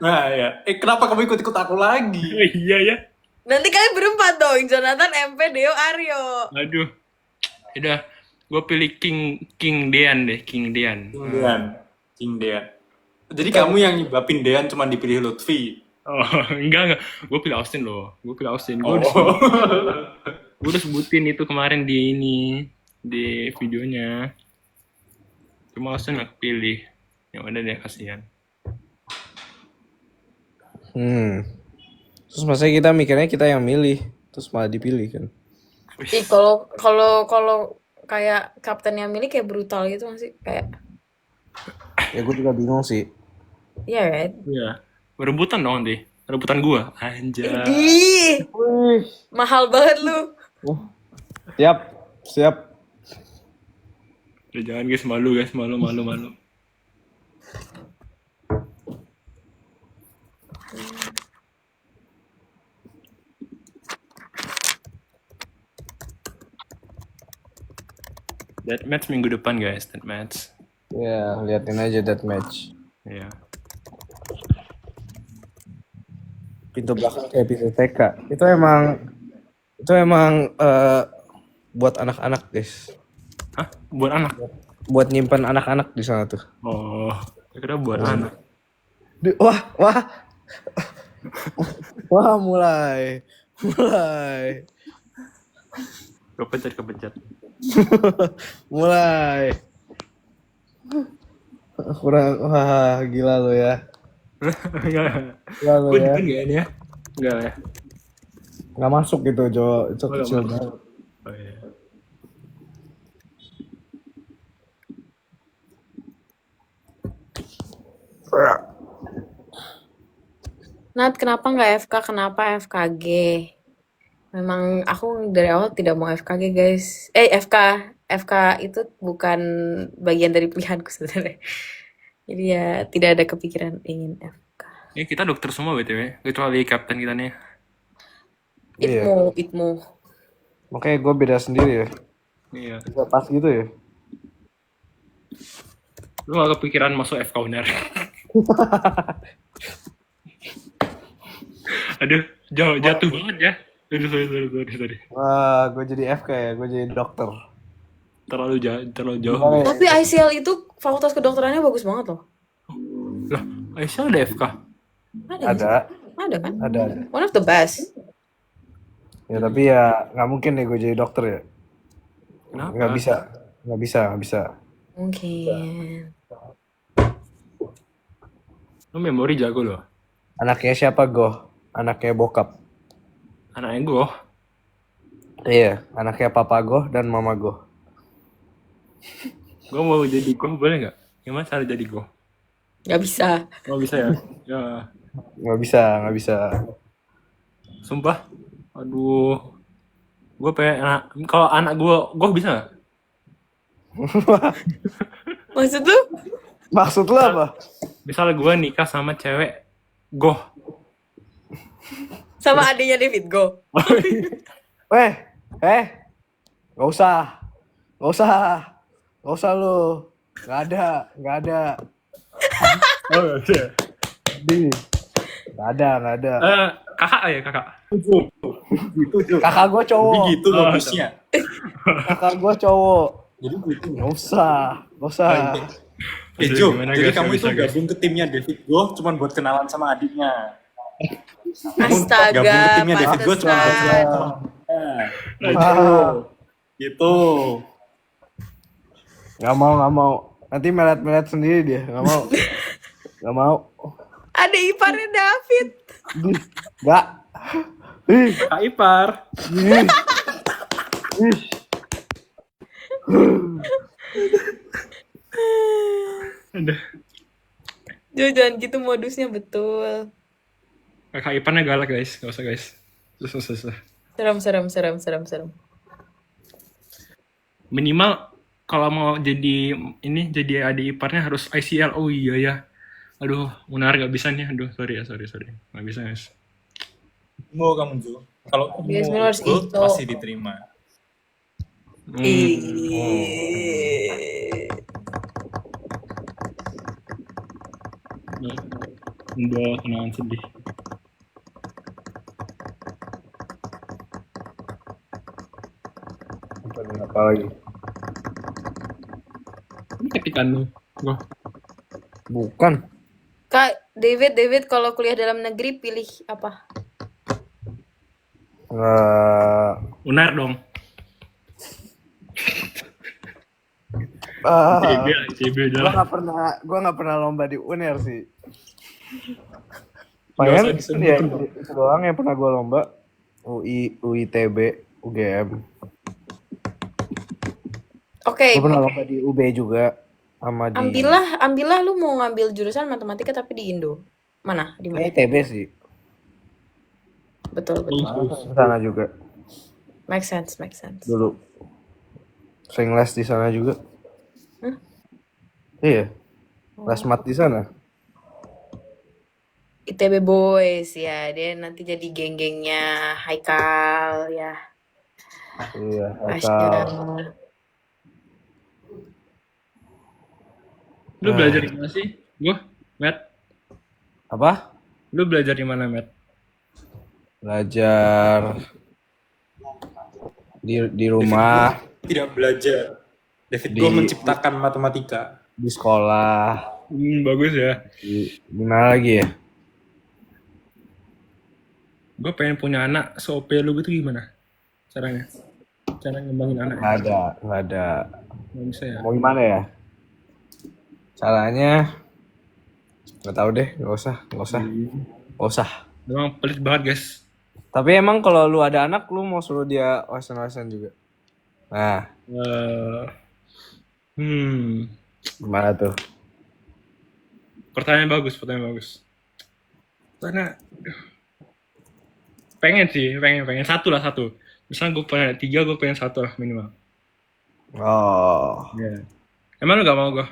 Speaker 4: Nah ya, kenapa kamu ikut-ikut aku lagi?
Speaker 3: Iya ya.
Speaker 1: Nanti kalian berempat dong, Jonathan, MP, Deo, Aryo.
Speaker 3: Aduh. Udah, gue pilih King Dean deh, King Dean.
Speaker 4: King Dean. Jadi kamu yang nyebabin Dean cuma dipilih Lutfi.
Speaker 3: Oh, enggak. Gue pilih Austin loh. Gue pilih Austin.
Speaker 4: Oh.
Speaker 3: Gue udah sebutin itu kemarin di videonya. Cuma Austin gak pilih. Yang ada dia kasihan.
Speaker 2: Terus maksudnya kita mikirnya kita yang milih, terus malah dipilih kan?
Speaker 1: Ih, kalau kayak kapten yang milih kayak brutal gitu masih kayak.
Speaker 2: Ya gue juga bingung sih.
Speaker 1: Iya kan?
Speaker 3: Iya. Berebutan dong deh. Rebutan gue. Anjay.
Speaker 1: Ih, mahal banget lu.
Speaker 2: Siap.
Speaker 3: Udah, jangan guys, malu. Deathmatch minggu depan guys, deathmatch.
Speaker 2: Ya, liatin aja that match.
Speaker 3: Iya.
Speaker 2: Pintu belakang kayak pintu TK. Itu emang buat anak-anak guys.
Speaker 3: Hah? Buat anak?
Speaker 2: Buat nyimpan anak-anak di sana tuh.
Speaker 3: Oh, kira buat anak.
Speaker 2: Wah, mulai.
Speaker 3: Kepencet.
Speaker 2: Mulai. Wah, gila lo ya. Gila lo
Speaker 3: Gue
Speaker 2: ya.
Speaker 3: depan gak ini ya? Enggak ya?
Speaker 2: Nggak masuk gitu, Jo. Itu kecil banget.
Speaker 3: Oh iya.
Speaker 1: Nat, kenapa nggak FK? Kenapa FKG? Memang aku dari awal tidak mau FKG, guys. FK itu bukan bagian dari pilihanku sebenarnya. Jadi ya tidak ada kepikiran ingin FK.
Speaker 3: Ini kita dokter semua BTW, kecuali kapten kita nih.
Speaker 2: Iya.
Speaker 1: Itmo.
Speaker 2: Makanya gue beda sendiri ya.
Speaker 3: Iya.
Speaker 2: Bisa pas gitu ya.
Speaker 3: Lu gak kepikiran masuk FK benar? Aduh, jatuh banget ya. Aduh, sorry.
Speaker 2: Wah, gue jadi FK ya. Gue jadi dokter.
Speaker 3: Terlalu jauh.
Speaker 2: Gimana ya?
Speaker 1: Tapi ICL itu fakultas kedokterannya bagus banget loh.
Speaker 3: Lah, Aisyah ada FK?
Speaker 1: Ada kan?
Speaker 2: Ada.
Speaker 1: One of the best.
Speaker 2: Ya tapi ya nggak mungkin nih gue jadi dokter ya.
Speaker 3: Kenapa?
Speaker 2: Nggak bisa.
Speaker 1: Mungkin.
Speaker 3: Lu memori jago loh.
Speaker 2: Anaknya siapa Goh? Anaknya bokap.
Speaker 3: Anaknya gue.
Speaker 2: Iya, anaknya papa Goh dan mama Goh.
Speaker 3: Gue mau jadi gue boleh nggak? Gimana cara jadi gue?
Speaker 1: Gak bisa.
Speaker 3: Oh bisa ya? Ya.
Speaker 2: Nggak bisa.
Speaker 3: Sumpah. Aduh. Gue pengen kalau anak gue bisa nggak?
Speaker 1: Maksud lu?
Speaker 2: Maksud lo apa?
Speaker 3: Misalnya gue nikah sama cewek goh.
Speaker 1: Sama adiknya David, go.
Speaker 2: Gak usah. Gak usah. Gak usah lu. Gak ada.
Speaker 3: Oh iya.
Speaker 2: Di. Gak ada.
Speaker 3: Kakak ya kakak.
Speaker 4: Gitu.
Speaker 2: Kakak gue
Speaker 4: Jadi
Speaker 2: cowok.
Speaker 4: gitu bagusnya.
Speaker 2: Kakak gue cowok.
Speaker 4: Jadi gitu.
Speaker 2: Gak usah.
Speaker 4: Jo,
Speaker 3: Gimana,
Speaker 4: jadi
Speaker 3: guys?
Speaker 4: kamu
Speaker 3: Bisa,
Speaker 4: itu
Speaker 3: guys.
Speaker 4: gabung ke timnya David Go cuman buat kenalan sama adiknya.
Speaker 1: Astaga,
Speaker 4: Gabung ke timnya David Go cuman buat kenalan
Speaker 1: pantesan.
Speaker 4: sama adiknya.
Speaker 2: Ah,
Speaker 4: Gitu.
Speaker 2: Gak mau. Nanti melet sendiri dia. Gak mau.
Speaker 1: Ada iparnya David.
Speaker 2: Ih, Gak. Ih,
Speaker 3: Kak Ipar.
Speaker 2: ih, ih.
Speaker 3: Aduh.
Speaker 1: Jangan gitu modusnya betul.
Speaker 3: Kakak Iparnya galak guys. Gak usah guys. Susah.
Speaker 1: Serem.
Speaker 3: Minimal kalau mau jadi adik iparnya harus ICL. Oh iya ya. Aduh, Unar gak bisa nih. Aduh, sorry. Gak bisa guys.
Speaker 4: Mau kamu Jo. Kalau
Speaker 1: Yes,
Speaker 4: mau
Speaker 1: harus
Speaker 4: gold
Speaker 1: itu.
Speaker 4: pasti diterima.
Speaker 1: Ih.
Speaker 3: Udah kenangan sedih.
Speaker 2: Apa lagi?
Speaker 3: Ini ketikan lu. Wah,
Speaker 2: Bukan.
Speaker 1: Kak, David, kalau kuliah dalam negeri pilih apa?
Speaker 3: Unar dong. ITB
Speaker 2: Gue
Speaker 3: udah.
Speaker 2: nggak pernah lomba di UNER sih.
Speaker 3: Nggak usah
Speaker 2: Pengen
Speaker 3: disebut.
Speaker 2: ya, itu doang yang pernah gue lomba. UITB, UGM.
Speaker 1: Oke,
Speaker 2: Gue pernah lomba di UB juga sama di
Speaker 1: ambillah lu mau ngambil jurusan matematika tapi di Indo. Mana? Di mana?
Speaker 2: ITB sih.
Speaker 1: Betul.
Speaker 2: Di sana juga
Speaker 1: Make sense.
Speaker 2: dulu. Sering les di sana juga.
Speaker 1: Hah?
Speaker 2: Iya. Les mat di sana.
Speaker 1: ITB Boys ya, dia nanti jadi geng-gengnya Haikal ya.
Speaker 2: Iya.
Speaker 1: Asya.
Speaker 3: Lu belajar di mana sih? Gua, Matt.
Speaker 2: Apa?
Speaker 3: Lu belajar di mana, Matt?
Speaker 2: Belajar di rumah,
Speaker 4: Tidak belajar. David Go menciptakan matematika.
Speaker 2: di sekolah,
Speaker 3: Bagus ya.
Speaker 2: di mana lagi ya?
Speaker 3: Gue pengen punya anak se-OP lu gitu gimana? Caranya? Cara ngembangin anak.
Speaker 2: Nggak ada.
Speaker 3: Nggak bisa ya?
Speaker 2: Mau gimana ya? Caranya nggak tahu deh, nggak usah.
Speaker 3: Memang pelit banget guys.
Speaker 2: Tapi emang kalau lu ada anak, lu mau suruh dia wasan juga. Nah, gimana tuh?
Speaker 3: Pertanyaan bagus. Karena pengen satu. Misalnya gue pengen 3, gue pengen 1 lah minimal.
Speaker 2: Oh,
Speaker 3: Iya. Emang lu gak mau gue?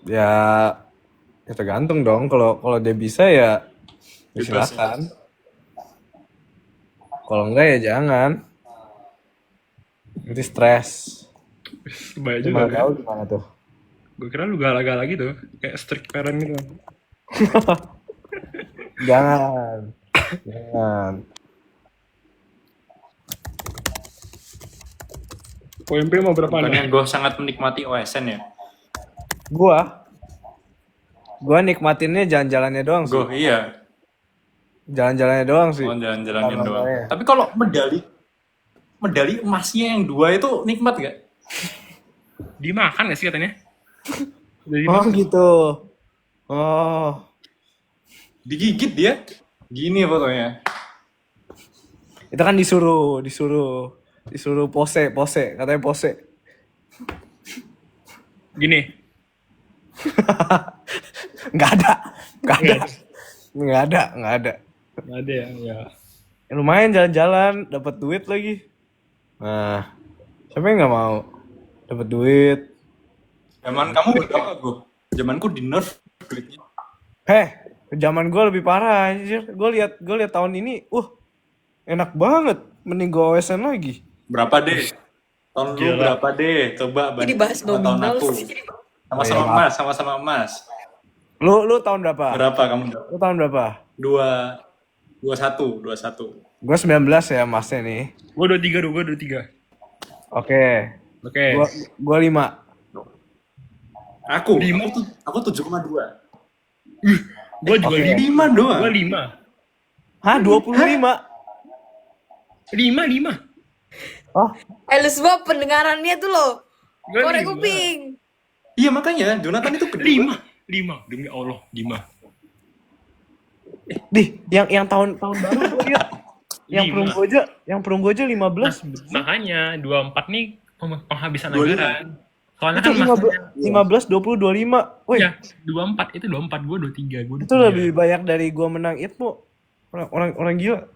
Speaker 2: ya tergantung dong. Kalau dia bisa ya silakan. Kalau enggak ya jangan. Nanti stres.
Speaker 3: Banyak juga
Speaker 2: Gimana
Speaker 3: kan?
Speaker 2: tahu gimana tuh?
Speaker 3: Gue kira lu galak-galak gitu. Kayak strict parent gitu.
Speaker 2: Jangan.
Speaker 3: OMP mau berapa
Speaker 4: Bukannya
Speaker 3: nih?
Speaker 4: gue sangat menikmati OSN ya?
Speaker 2: Gua nikmatinnya jalan-jalannya doang sih.
Speaker 4: Gue iya.
Speaker 2: Jalan-jalannya doang sih.
Speaker 4: Oh, jalan-jalannya
Speaker 2: Sama
Speaker 4: doang.
Speaker 2: saya.
Speaker 4: Tapi kalau medali emasnya yang 2 itu nikmat gak?
Speaker 3: Dimakan gak sih katanya? Jadi
Speaker 2: Oh gitu. Oh,
Speaker 4: Digigit dia. Gini fotonya.
Speaker 2: itu kan disuruh pose, katanya pose.
Speaker 3: gini.
Speaker 2: Nggak ada.
Speaker 3: Nggak ada ya. Ya.
Speaker 2: Ya, lumayan jalan-jalan, dapat duit lagi. Nah, siapa yang nggak mau dapat duit?
Speaker 4: Zaman kamu berapa gue? Zamanku di nerf kliknya.
Speaker 2: Zaman gue lebih parah anjir. Gue lihat tahun ini, enak banget. Mending gue OSN lagi.
Speaker 4: Berapa deh? Tahun lu
Speaker 3: Gila.
Speaker 4: berapa deh? Coba
Speaker 1: Jadi bahas
Speaker 4: sama tahun
Speaker 1: nominal
Speaker 4: aku.
Speaker 1: sih.
Speaker 4: Sama-sama
Speaker 2: maaf.
Speaker 4: emas, sama-sama emas.
Speaker 2: Lu tahun berapa?
Speaker 4: Berapa kamu?
Speaker 2: Lu tahun berapa?
Speaker 4: Dua, 21.
Speaker 2: Gue 19 ya masnya nih.
Speaker 3: Gue 23 dong, gue 23.
Speaker 2: Oke.
Speaker 3: Oke.
Speaker 2: Gua 5.
Speaker 4: Aku
Speaker 3: 5.
Speaker 4: aku 7,2.
Speaker 3: Gue juga
Speaker 2: Oke.
Speaker 3: 5.
Speaker 4: 5 doang.
Speaker 3: Gue 5.
Speaker 2: Hah, 25?
Speaker 3: 5.
Speaker 2: Oh,
Speaker 1: Lu semua pendengarannya tuh loh.
Speaker 3: Gue
Speaker 1: Korek
Speaker 3: 5.
Speaker 1: kuping.
Speaker 4: Iya makanya Jonathan itu kedua.
Speaker 3: 5. Demi Allah, 5.
Speaker 2: yang tahun baru gua lihat. Yang perunggu aja 15.
Speaker 3: Makanya 24 nih penghabisan
Speaker 4: 25.
Speaker 3: anggaran. Soalnya
Speaker 2: Itu
Speaker 3: kan masanya
Speaker 2: 15, 20, 25. Woi,
Speaker 3: ya 24 itu 24, gue 23, gue
Speaker 2: itu lebih banyak dari gua menang ITMO. Orang gila.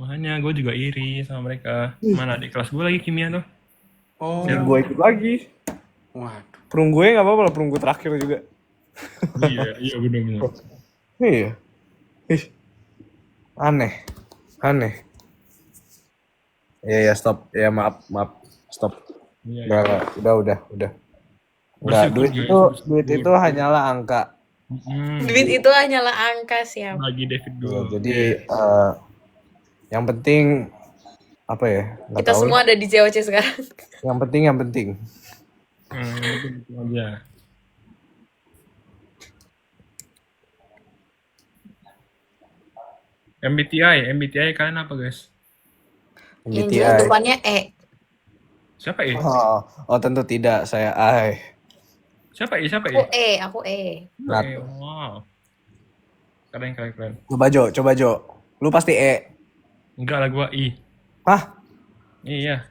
Speaker 3: Makanya gue juga iri sama mereka. Mana di kelas gue lagi kimia tuh.
Speaker 4: Oh.
Speaker 2: Dan gua ikut lagi.
Speaker 4: Waduh.
Speaker 2: Perunggu nggak apa-apa lah, perunggu terakhir juga.
Speaker 3: Iya benar.
Speaker 2: Iya. Ih. Aneh. Ya stop. Ya maaf. Stop.
Speaker 3: Iya.
Speaker 2: Udah. Enggak, duit itu hanyalah angka.
Speaker 1: Duit itu hanyalah angka, siap.
Speaker 3: Lagi David
Speaker 2: Ya,
Speaker 3: dulu.
Speaker 2: jadi yang penting apa ya? Nggak
Speaker 1: Kita
Speaker 2: tahu
Speaker 1: semua
Speaker 2: lah.
Speaker 1: ada di COC sekarang.
Speaker 2: Yang penting.
Speaker 3: Itu aja. MBTI kalian apa guys?
Speaker 1: Yang
Speaker 2: MBTI.
Speaker 1: jelas depannya E.
Speaker 3: Siapa E?
Speaker 2: Oh, tentu tidak. Saya I.
Speaker 3: Siapa E?
Speaker 1: Aku E.
Speaker 2: Nat.
Speaker 3: Wow. Keren.
Speaker 2: Coba Jo. Lu pasti E.
Speaker 3: Enggak lah, gua I.
Speaker 2: Hah?
Speaker 3: Iya.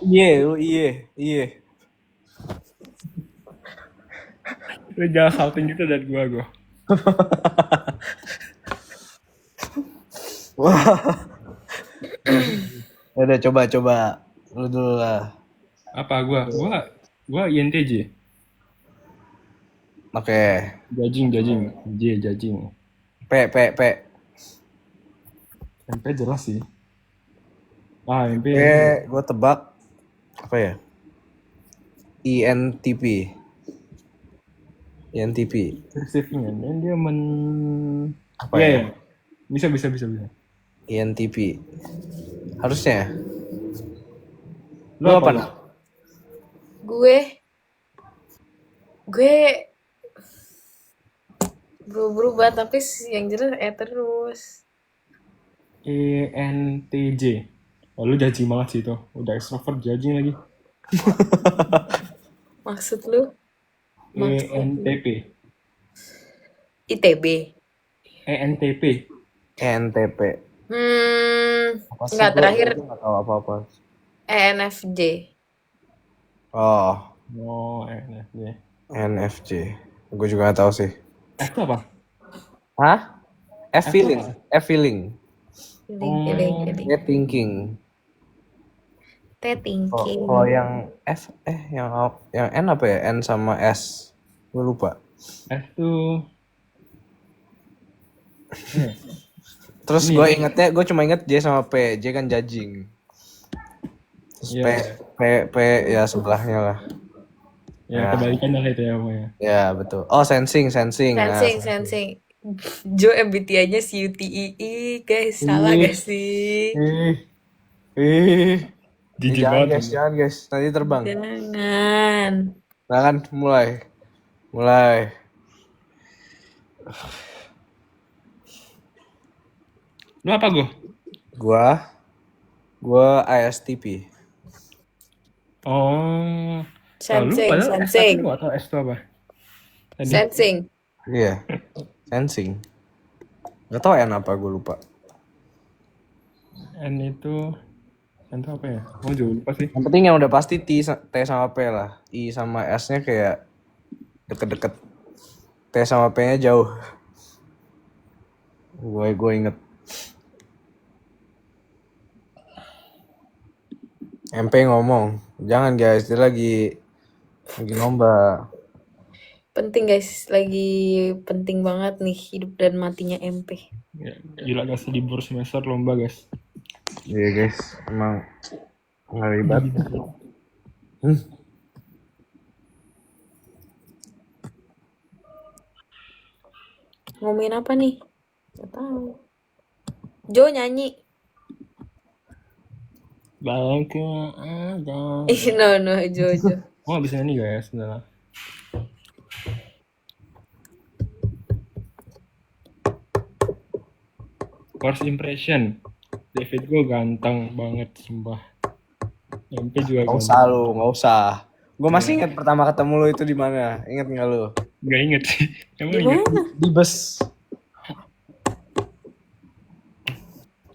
Speaker 2: Iya.
Speaker 3: Lu jangan salting gitu dari gua.
Speaker 2: Wah. Udah coba. Lu dulu lah.
Speaker 3: Apa gua? Gua INTJ.
Speaker 2: Oke.
Speaker 3: Jajing. Jajing.
Speaker 2: P.
Speaker 3: MP jelas sih. MP.
Speaker 2: Gue tebak apa ya? INTP.
Speaker 3: Receiving dan dia
Speaker 2: Apa ya?
Speaker 3: Iya. Bisa.
Speaker 2: INTP. Harusnya.
Speaker 3: Lu
Speaker 2: Lu
Speaker 3: apa?
Speaker 2: apa?
Speaker 1: Gue berubah tapi yang jelas E terus.
Speaker 3: ENTJ. Oh, lu jajing banget sih itu. Udah extrovert jajing lagi.
Speaker 1: Maksud lu?
Speaker 3: ENTP.
Speaker 1: ITB.
Speaker 3: ENTP.
Speaker 2: ENTP. Apa sih?
Speaker 1: Enggak, terakhir
Speaker 2: Gua nggak tahu apa-apa.
Speaker 1: ENFJ.
Speaker 2: Oh,
Speaker 3: ENFJ.
Speaker 2: NFJ. Gue juga nggak tahu sih.
Speaker 3: F itu apa?
Speaker 2: Hah? F feeling.
Speaker 1: Feeling.
Speaker 2: E thinking.
Speaker 1: T thinking.
Speaker 2: Kalau yang F yang N apa ya? N sama S. Gue lupa.
Speaker 3: F tuh
Speaker 2: Terus gue cuma inget J sama P. J kan judging. Terus
Speaker 3: Iya.
Speaker 2: P ya sebelahnya lah.
Speaker 3: Ya, kebalikan lah itu ya pokoknya.
Speaker 2: Ya betul. Oh sensing.
Speaker 1: Sensing. Jo MBTI-nya CUTII, guys. Salah gak sih?
Speaker 3: Jijik banget.
Speaker 2: Jangan guys. Nanti terbang.
Speaker 1: Jangan.
Speaker 2: Nah kan mulai.
Speaker 3: Lu apa
Speaker 2: Gua ISTP.
Speaker 3: Oh.
Speaker 1: Sensing.
Speaker 3: Lu gak tau S itu apa? Tadi.
Speaker 1: Sensing.
Speaker 2: Iya. Sensing. Gak tau N apa, gue lupa.
Speaker 3: N itu apa ya? Oh juga lupa sih.
Speaker 2: Yang penting yang udah pasti T sama P lah. I sama S-nya kayak deket-deket. T sama P-nya jauh. Gue inget. MP ngomong, jangan guys, dia lagi lomba.
Speaker 1: Penting guys, lagi penting banget nih hidup dan matinya MP.
Speaker 3: Ya, gila guys, libur semester lomba guys.
Speaker 2: Iya guys, emang ngeribat.
Speaker 1: Ngomongin apa nih? Gak tahu. Jo nyanyi.
Speaker 3: Bangke ada.
Speaker 1: No, Jo.
Speaker 3: Oh, bisa nyanyi guys, sebentar. First impression, David gue ganteng banget, sumpah. MP juga
Speaker 2: Nggak
Speaker 3: ganteng.
Speaker 2: usah lu, nggak usah. Gue masih ingat pertama ketemu lu itu di mana? Ingat nggak lu?
Speaker 3: Gak inget sih. Emang
Speaker 1: Di
Speaker 3: inget?
Speaker 1: mana?
Speaker 2: Di bus.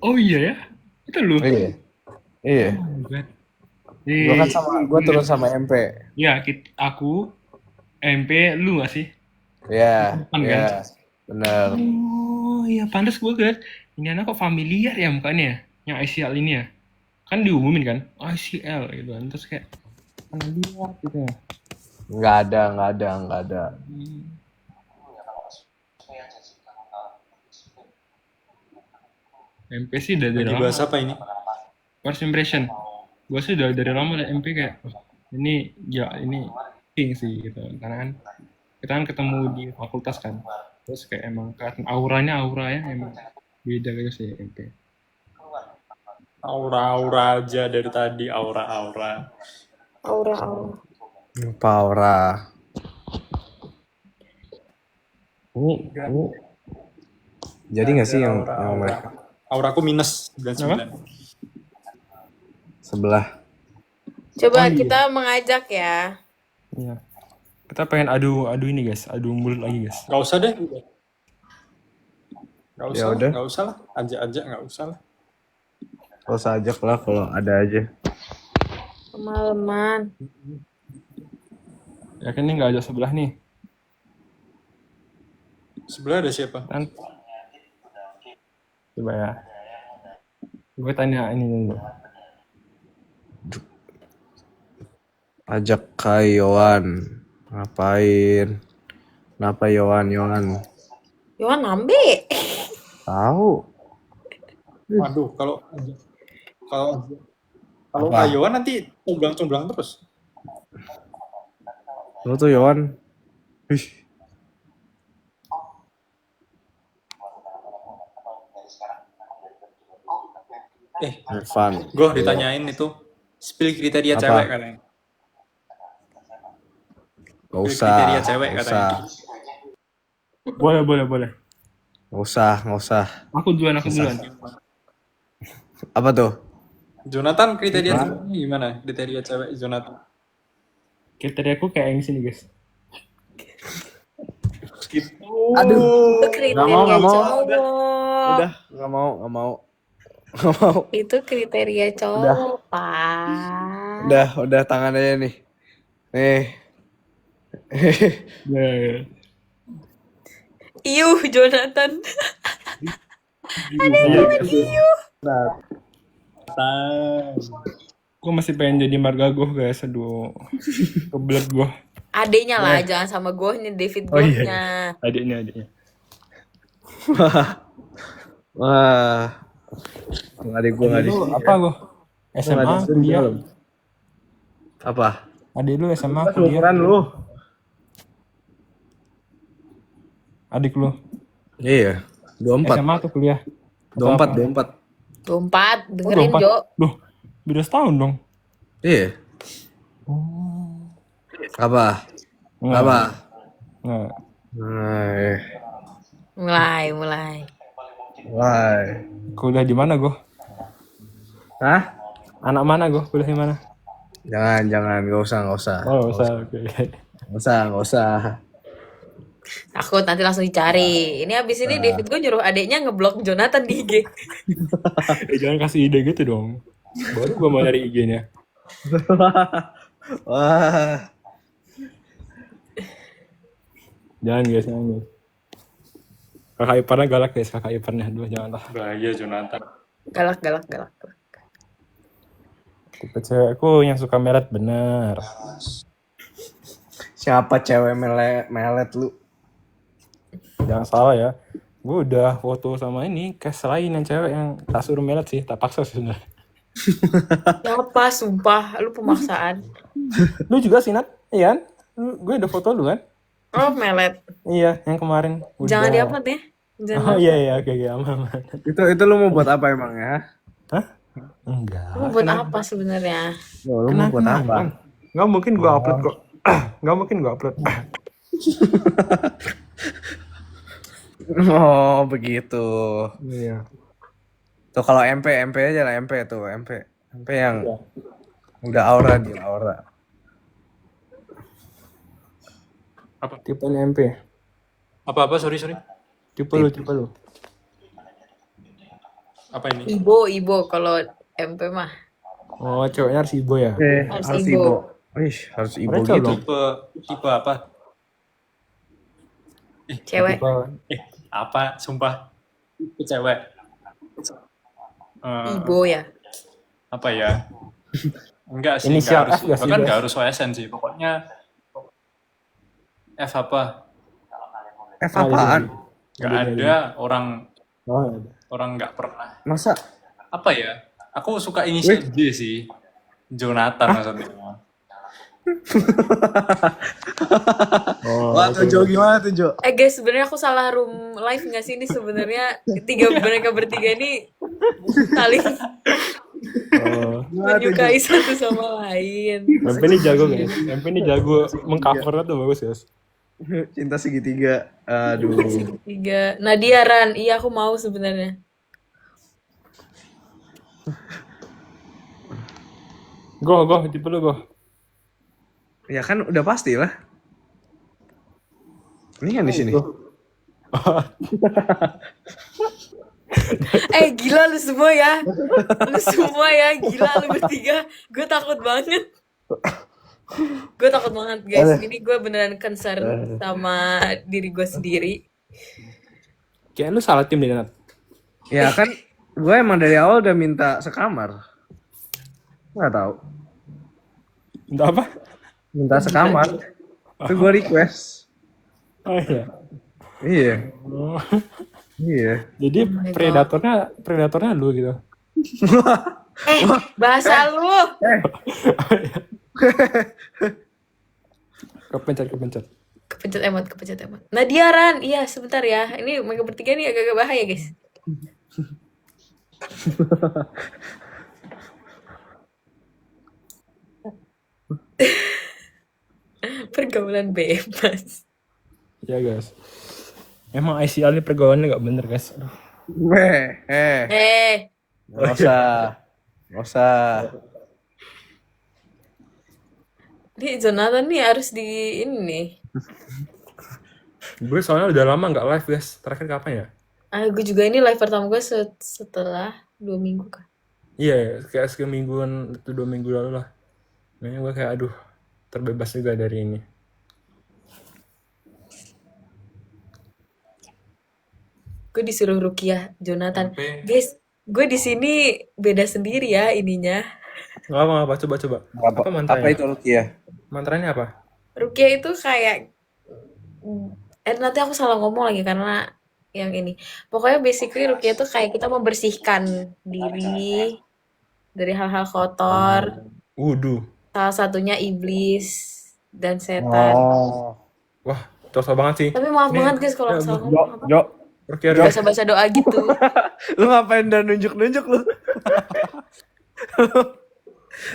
Speaker 3: Oh iya ya? Itu lu?
Speaker 2: Iya. Iya.
Speaker 3: Oh my God.
Speaker 2: Gue kan gue turun sama MP.
Speaker 3: Ya, aku, MP, lu gak sih?
Speaker 2: Iya.
Speaker 3: Bukan, kan?
Speaker 2: Iya. Bener.
Speaker 3: Oh iya, pantas gue liat. Ini anak kok familiar ya mukanya? Yang ICL ini ya? Kan diumumin kan? ICL gitu kan. Terus kayak, pernah lihat gitu ya.
Speaker 2: Nggak ada.
Speaker 3: MP sih udah dari lama.
Speaker 4: Dibahas apa ini?
Speaker 3: First impression. Gue sih udah dari lama liat MP kayak, "Oh, ini king sih gitu. Karena kan kita kan ketemu di fakultas kan. Terus kayak emang kelihatan auranya emang beda gitu sih MP.
Speaker 4: Aura-aura aja dari tadi, aura-aura.
Speaker 1: Aura.
Speaker 2: Paura. Ini jadi nggak sih yang
Speaker 4: Auraku minus 99.
Speaker 2: sebelah?
Speaker 1: Coba
Speaker 3: Oh, iya.
Speaker 1: kita mengajak ya.
Speaker 3: Iya. Kita pengen adu ini guys, adu mulut lagi guys.
Speaker 4: Gak usah deh. Gak usah,
Speaker 2: Ya udah.
Speaker 4: gak usah lah. Ajak gak usah lah.
Speaker 2: Gak usah ajak lah kalau ada aja.
Speaker 1: Kemalaman.
Speaker 3: Ya kan ini nggak ada sebelah nih.
Speaker 4: Sebelah ada siapa?
Speaker 3: Kan? Coba ya. Gue tanya ini dulu.
Speaker 2: Ajak Kak Yohan. Ngapain? Kenapa Yohan?
Speaker 1: Yohan nambe.
Speaker 2: Tahu.
Speaker 4: Waduh, kalau
Speaker 2: Apa?
Speaker 4: Kak Yohan nanti comblang terus.
Speaker 2: Lu tuh Yohan. Ih. Irfan.
Speaker 4: Gue ditanyain itu spill kriteria
Speaker 2: Apa?
Speaker 4: cewek katanya.
Speaker 2: Gak usah.
Speaker 4: Kriteria cewek
Speaker 2: Gak
Speaker 4: katanya.
Speaker 2: usah.
Speaker 3: Boleh.
Speaker 2: Gak usah.
Speaker 3: Aku duluan.
Speaker 2: Apa tuh?
Speaker 4: Jonathan kriteria cewek gimana? Kriteria cewek Jonathan.
Speaker 3: Kriteriaku kayak yang sini guys.
Speaker 2: Aduh.
Speaker 1: Itu kriteria
Speaker 2: Nggak mau.
Speaker 1: cowok.
Speaker 2: Udah, nggak mau.
Speaker 1: Itu kriteria cowok, Pak.
Speaker 2: Udah tangan aja nih. Nih.
Speaker 3: Ya.
Speaker 1: Iuh, Jonathan.
Speaker 3: Gue masih pengen jadi margagoh guys. Aduh. Kebelet gue.
Speaker 1: Adeknya lah, jangan sama gohnya, David
Speaker 3: Oh, iya.
Speaker 1: gohnya.
Speaker 3: Adiknya.
Speaker 2: Wah. Adik gue nggak di
Speaker 3: Lu
Speaker 2: sini.
Speaker 3: apa gue? SMA kuliah.
Speaker 2: Apa?
Speaker 3: Adik lu SMA kuliah.
Speaker 2: Ukuran lu.
Speaker 3: Adik lu
Speaker 2: Iya. 24.
Speaker 3: SMA atau kuliah?
Speaker 2: 24.
Speaker 1: 24, dengerin Jo.
Speaker 3: Duh, beda setahun dong.
Speaker 2: Iya. Apa?
Speaker 3: Nggak.
Speaker 2: Apa?
Speaker 3: Nggak.
Speaker 1: Mulai.
Speaker 2: Wah.
Speaker 3: Kuliah di mana gue?
Speaker 2: Hah?
Speaker 3: Anak mana gue? Kuliah di mana?
Speaker 2: Jangan, nggak usah.
Speaker 3: Oh, usah. Oke.
Speaker 2: Nggak usah.
Speaker 1: Takut nanti langsung dicari. Ini abis ini David gue nyuruh adeknya ngeblok Jonathan di IG.
Speaker 3: Jangan kasih ide gitu dong. Baru gue mau nyari IG-nya.
Speaker 2: Wah.
Speaker 3: Jangan guys. Kakak iparnya galak guys, kakak iparnya. Aduh, janganlah.
Speaker 4: Bahaya Jonathan.
Speaker 1: Galak.
Speaker 3: Tipe cewekku yang suka meret bener.
Speaker 2: Siapa cewek melet lu?
Speaker 3: Jangan salah ya. Gue udah foto sama ini cast lain yang cewek yang tak suruh melet sih, tak paksa sih sebenarnya.
Speaker 1: Siapa, sumpah, lu pemaksaan.
Speaker 3: Lu juga sih Nat, iya kan? Gue udah foto lu kan?
Speaker 1: Oh, melet.
Speaker 3: Iya, yang kemarin.
Speaker 1: Jangan
Speaker 3: Udah.
Speaker 1: diupload ya. Jangan.
Speaker 3: Oh iya, oke, aman.
Speaker 2: Itu lu mau buat apa emang ya?
Speaker 3: Hah? Enggak.
Speaker 1: Lu buat apa sebenarnya?
Speaker 2: Lu mau buat apa?
Speaker 3: Nggak mungkin gue upload kok. Nggak mungkin gue upload.
Speaker 2: Oh begitu.
Speaker 3: Iya.
Speaker 2: Tuh kalau MP aja lah MP yang udah aura dia aura.
Speaker 3: Tipe MP.
Speaker 4: Apa sorry.
Speaker 3: Tipe lu.
Speaker 4: Apa ini?
Speaker 1: Ibo kalau MP mah.
Speaker 3: Oh, ceweknya harus ibu ya?
Speaker 1: Harus Ibo.
Speaker 2: Harus ibu
Speaker 3: Rachel
Speaker 2: gitu.
Speaker 3: dong.
Speaker 4: Tipe apa?
Speaker 1: Cewek.
Speaker 4: Apa? Sumpah. Tipe cewek.
Speaker 1: Ibo ya.
Speaker 4: Apa ya? Enggak sih,
Speaker 3: Inisial
Speaker 4: enggak harus.
Speaker 3: F nggak sih,
Speaker 4: Bahkan
Speaker 3: Bas?
Speaker 4: enggak harus OSN sih. Pokoknya F apa?
Speaker 2: F apaan?
Speaker 4: Enggak ada orang
Speaker 3: Oh, ada.
Speaker 4: enggak pernah.
Speaker 2: Masa?
Speaker 4: Apa ya? Aku suka inisial J sih. Jonathan maksudnya.
Speaker 3: Oh,
Speaker 2: Wah tuh Jo gimana tuh Jo?
Speaker 1: Guys, sebenarnya aku salah room live nggak sih ini sebenarnya mereka bertiga ini saling
Speaker 3: oh.
Speaker 1: menyukai satu sama lain.
Speaker 3: MP ini jago guys. MP ini jago mengcovernya tuh bagus guys.
Speaker 2: Cinta segitiga. Aduh.
Speaker 1: Tiga. Nadia Ran, iya aku mau sebenarnya.
Speaker 3: Go, tipe lu go.
Speaker 2: Ya kan udah pasti lah. Ini kan di sini.
Speaker 1: Gila lu semua ya. Gila lu bertiga. Gue takut banget. Guys. Ini gue beneran concern sama diri gue sendiri.
Speaker 3: Kayak lu salah tim deh Nat.
Speaker 2: Ya kan gue emang dari awal udah minta sekamar. Nggak tahu.
Speaker 3: Entah apa?
Speaker 2: Minta sekamar. Itu gue request.
Speaker 3: Oh iya.
Speaker 2: Iya.
Speaker 3: Oh.
Speaker 2: Iya.
Speaker 3: Jadi predatornya lu gitu.
Speaker 1: Bahasa lu.
Speaker 3: Kepencet.
Speaker 1: Kepencet emot. Nadia Ran, iya sebentar ya. Ini mereka bertiga nih agak-agak bahaya guys. Pergaulan bebas.
Speaker 3: Ya guys. Emang ICL ini pergaulannya gak bener guys.
Speaker 2: Nggak usah.
Speaker 1: Ini Jonathan nih harus di ini nih.
Speaker 3: Gue soalnya udah lama gak live guys. Terakhir kapan ya?
Speaker 1: Gue juga ini live pertama gue setelah 2 minggu kan.
Speaker 3: Iya, kayak semingguan itu 2 minggu lalu lah. Makanya gue kayak aduh terbebas juga dari ini.
Speaker 1: Gue disuruh Rukiah Jonathan.
Speaker 4: MP.
Speaker 1: Guys, gue di sini beda sendiri ya ininya.
Speaker 3: Gak apa, coba. Apa mantranya?
Speaker 2: Apa itu Rukiah?
Speaker 3: Mantranya apa?
Speaker 1: Rukiah itu kayak nanti aku salah ngomong lagi karena yang ini. Pokoknya basically Rukiah itu kayak kita membersihkan diri dari hal-hal kotor.
Speaker 3: Wudu.
Speaker 1: Salah satunya iblis dan setan.
Speaker 3: Wah, cocok banget sih.
Speaker 1: Tapi maaf banget guys kalau aku salah ngomong apa.
Speaker 2: Jo.
Speaker 1: Baca-baca doa gitu.
Speaker 2: Lu ngapain dan nunjuk-nunjuk lu?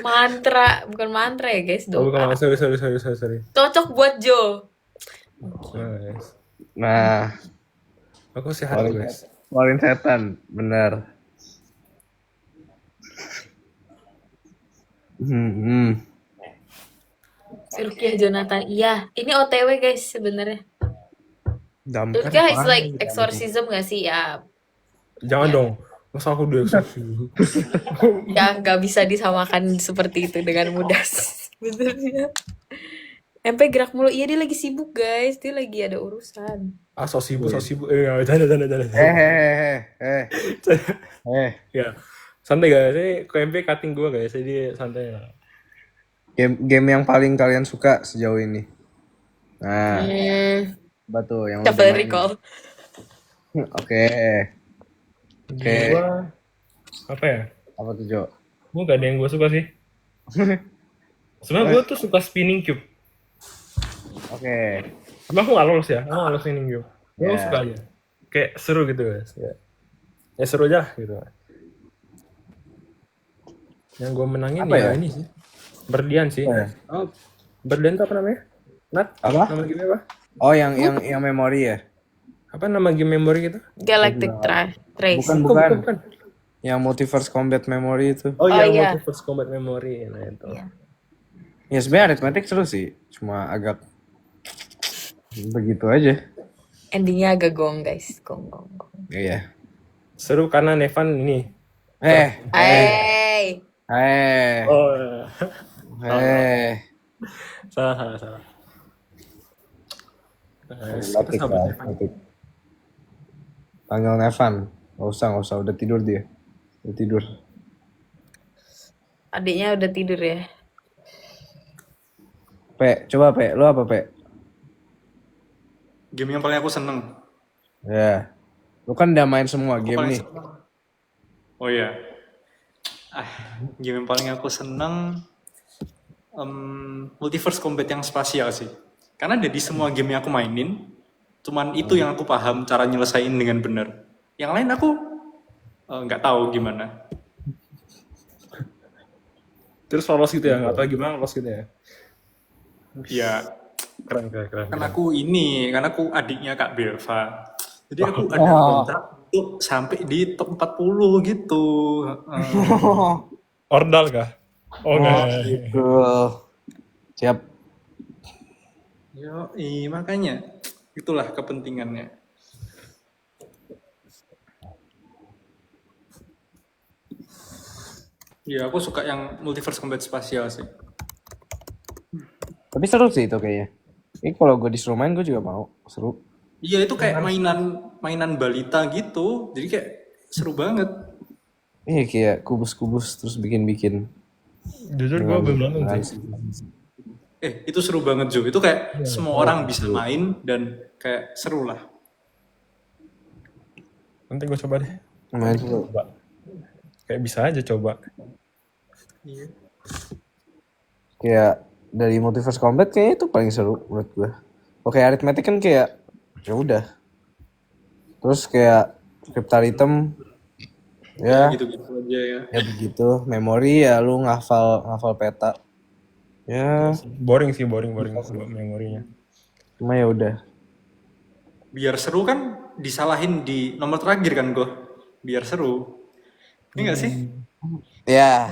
Speaker 1: Mantra, bukan mantra ya guys,
Speaker 3: Oh,
Speaker 1: doa.
Speaker 3: bukan, sorry.
Speaker 1: Cocok buat Jo.
Speaker 3: Nice.
Speaker 2: Nah,
Speaker 3: Aku sehat loh guys.
Speaker 2: keluarin setan, bener.
Speaker 1: Rukiah Jonathan, iya. Ini OTW guys sebenarnya. Rukiah is like exorcism gak sih? Ya,
Speaker 3: Jangan dong. Masa aku udah eksorsis?
Speaker 1: ya nggak bisa disamakan seperti itu dengan mudah sebenarnya. MP gerak mulu, iya dia lagi sibuk guys, dia lagi ada urusan.
Speaker 3: Ah, so sibuk. Jangan. Ya, santai guys. Ini KMP cutting gue guys, jadi santai.
Speaker 2: Game yang paling kalian suka sejauh ini? Nah,
Speaker 1: Hmm,
Speaker 2: apa tuh yang lu
Speaker 1: coba
Speaker 2: udah main?
Speaker 1: recall.
Speaker 2: Oke. Oke.
Speaker 3: Game gua apa ya?
Speaker 2: Apa tuh, Jo?
Speaker 3: Gua gak ada yang gua suka sih. Sebenarnya
Speaker 2: Eh,
Speaker 3: gua tuh suka spinning cube.
Speaker 2: Oke.
Speaker 3: Cuma aku gak lolos ya. Aku gak lolos spinning cube. Gua suka
Speaker 2: Ya.
Speaker 3: aja. Kayak seru gitu guys. Ya seru aja gitu. Yang gua menangin
Speaker 2: Apa
Speaker 3: ya
Speaker 2: ya?
Speaker 3: ini sih. Berlian sih.
Speaker 2: Apa ya?
Speaker 3: Oh, berlian tuh apa namanya? Nat?
Speaker 2: Apa?
Speaker 3: Nama game apa?
Speaker 2: Oh, yang memori ya?
Speaker 3: Apa nama game memory gitu?
Speaker 1: Galactic Trace.
Speaker 2: Bukan,
Speaker 3: Oh,
Speaker 2: bukan.
Speaker 3: bukan.
Speaker 2: Yang Multiverse Combat Memory itu.
Speaker 3: Oh,
Speaker 1: Oh
Speaker 3: yang
Speaker 1: iya.
Speaker 3: Multiverse Combat Memory. Nah itu.
Speaker 1: Iya.
Speaker 2: Ya sebenarnya arithmetic seru sih. Cuma agak begitu aja.
Speaker 1: Endingnya agak gong guys. Gong.
Speaker 2: Iya.
Speaker 3: Seru karena Nevan ini.
Speaker 1: Hey.
Speaker 3: Oh, salah. Kita sahabat Nevan.
Speaker 2: Panggil Nevan. Gak usah. Udah tidur dia. Udah tidur.
Speaker 1: Adiknya udah tidur ya.
Speaker 2: Coba lu apa,
Speaker 4: Game yang paling aku seneng.
Speaker 2: Ya. Lu kan udah main semua
Speaker 4: Aku
Speaker 2: game
Speaker 4: paling
Speaker 2: nih.
Speaker 4: seneng. Oh iya. Game yang paling aku seneng Multiverse Combat yang spasial sih. Karena di semua game yang aku mainin, cuman itu yang aku paham cara nyelesain dengan benar. Yang lain aku nggak tahu gimana.
Speaker 3: Terus lolos gitu ya? Nggak tahu gimana lolos gitu ya?
Speaker 4: Ya,
Speaker 3: Keren.
Speaker 4: karena aku adiknya Kak Belva. Jadi aku ada kontrak untuk sampai di top 40 gitu.
Speaker 3: Ordal kah? Oh, enggak.
Speaker 2: Gitu. Siap.
Speaker 4: Makanya itulah kepentingannya. Ya, aku suka yang Multiverse Combat spasial sih.
Speaker 2: Tapi seru sih itu kayaknya. Ini kalau gue disuruh main gue juga mau. Seru.
Speaker 4: Iya, itu kayak mainan balita gitu. Jadi kayak seru banget.
Speaker 2: Iya kayak kubus-kubus terus bikin-bikin.
Speaker 3: Jujur gue belum nonton sih.
Speaker 4: Itu seru banget Jo. Itu kayak semua orang bisa main dan kayak seru lah.
Speaker 3: Nanti gue coba deh.
Speaker 2: Main seru.
Speaker 3: Coba. Kayak bisa aja coba.
Speaker 4: Iya.
Speaker 2: Kayak dari Multiverse Combat kayaknya itu paling seru menurut gue. Oke, arithmetic kan kayak ya udah. Terus kayak Cryptaritum ya
Speaker 4: Gitu-gitu aja ya.
Speaker 2: ya begitu. Memori ya lu ngafal peta. Ya,
Speaker 3: Boring sama memorinya.
Speaker 2: cuma ya udah.
Speaker 4: Biar seru kan disalahin di nomor terakhir kan gue. Biar seru. Ini nggak sih?
Speaker 2: Ya.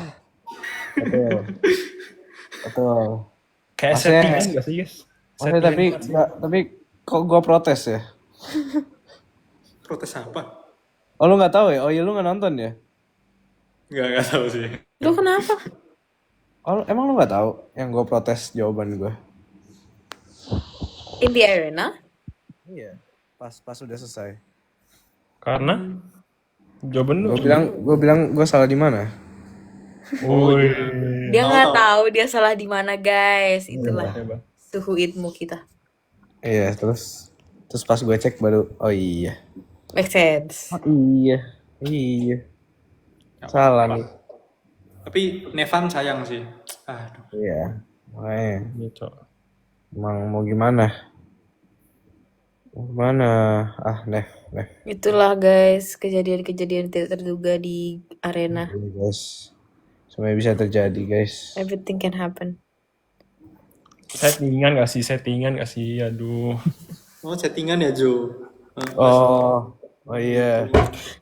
Speaker 2: Betul.
Speaker 3: Kayak
Speaker 2: Maksudnya-
Speaker 3: settingan gak sih guys?
Speaker 2: Maksudnya tapi kok gua protes ya?
Speaker 4: Protes apa?
Speaker 2: Oh lu nggak tahu ya? Oh iya lu nggak nonton ya?
Speaker 4: Nggak tahu sih.
Speaker 1: Lu kenapa?
Speaker 2: Oh emang lu nggak tahu yang gua protes jawaban gua?
Speaker 1: In the arena?
Speaker 2: Iya. Pas udah selesai.
Speaker 3: Karena jawaban lu.
Speaker 2: Gua bilang gua salah di mana?
Speaker 3: Woi.
Speaker 1: Dia nggak tahu dia salah di mana guys. Itulah
Speaker 3: Coba.
Speaker 1: suhu ilmu kita.
Speaker 2: Iya terus pas gue cek baru oh iya.
Speaker 1: Make sense.
Speaker 2: Iya. Salah nih.
Speaker 4: Tapi Nevan sayang sih. Aduh.
Speaker 2: Iya. Makanya
Speaker 3: Ini cok.
Speaker 2: emang mau gimana? Nef.
Speaker 1: Itulah guys kejadian-kejadian tidak terduga di arena.
Speaker 2: Iya, guys. Semuanya bisa terjadi guys.
Speaker 1: Everything can happen.
Speaker 3: Settingan gak sih? Aduh.
Speaker 4: Oh, settingan ya Jo.
Speaker 2: Oh iya.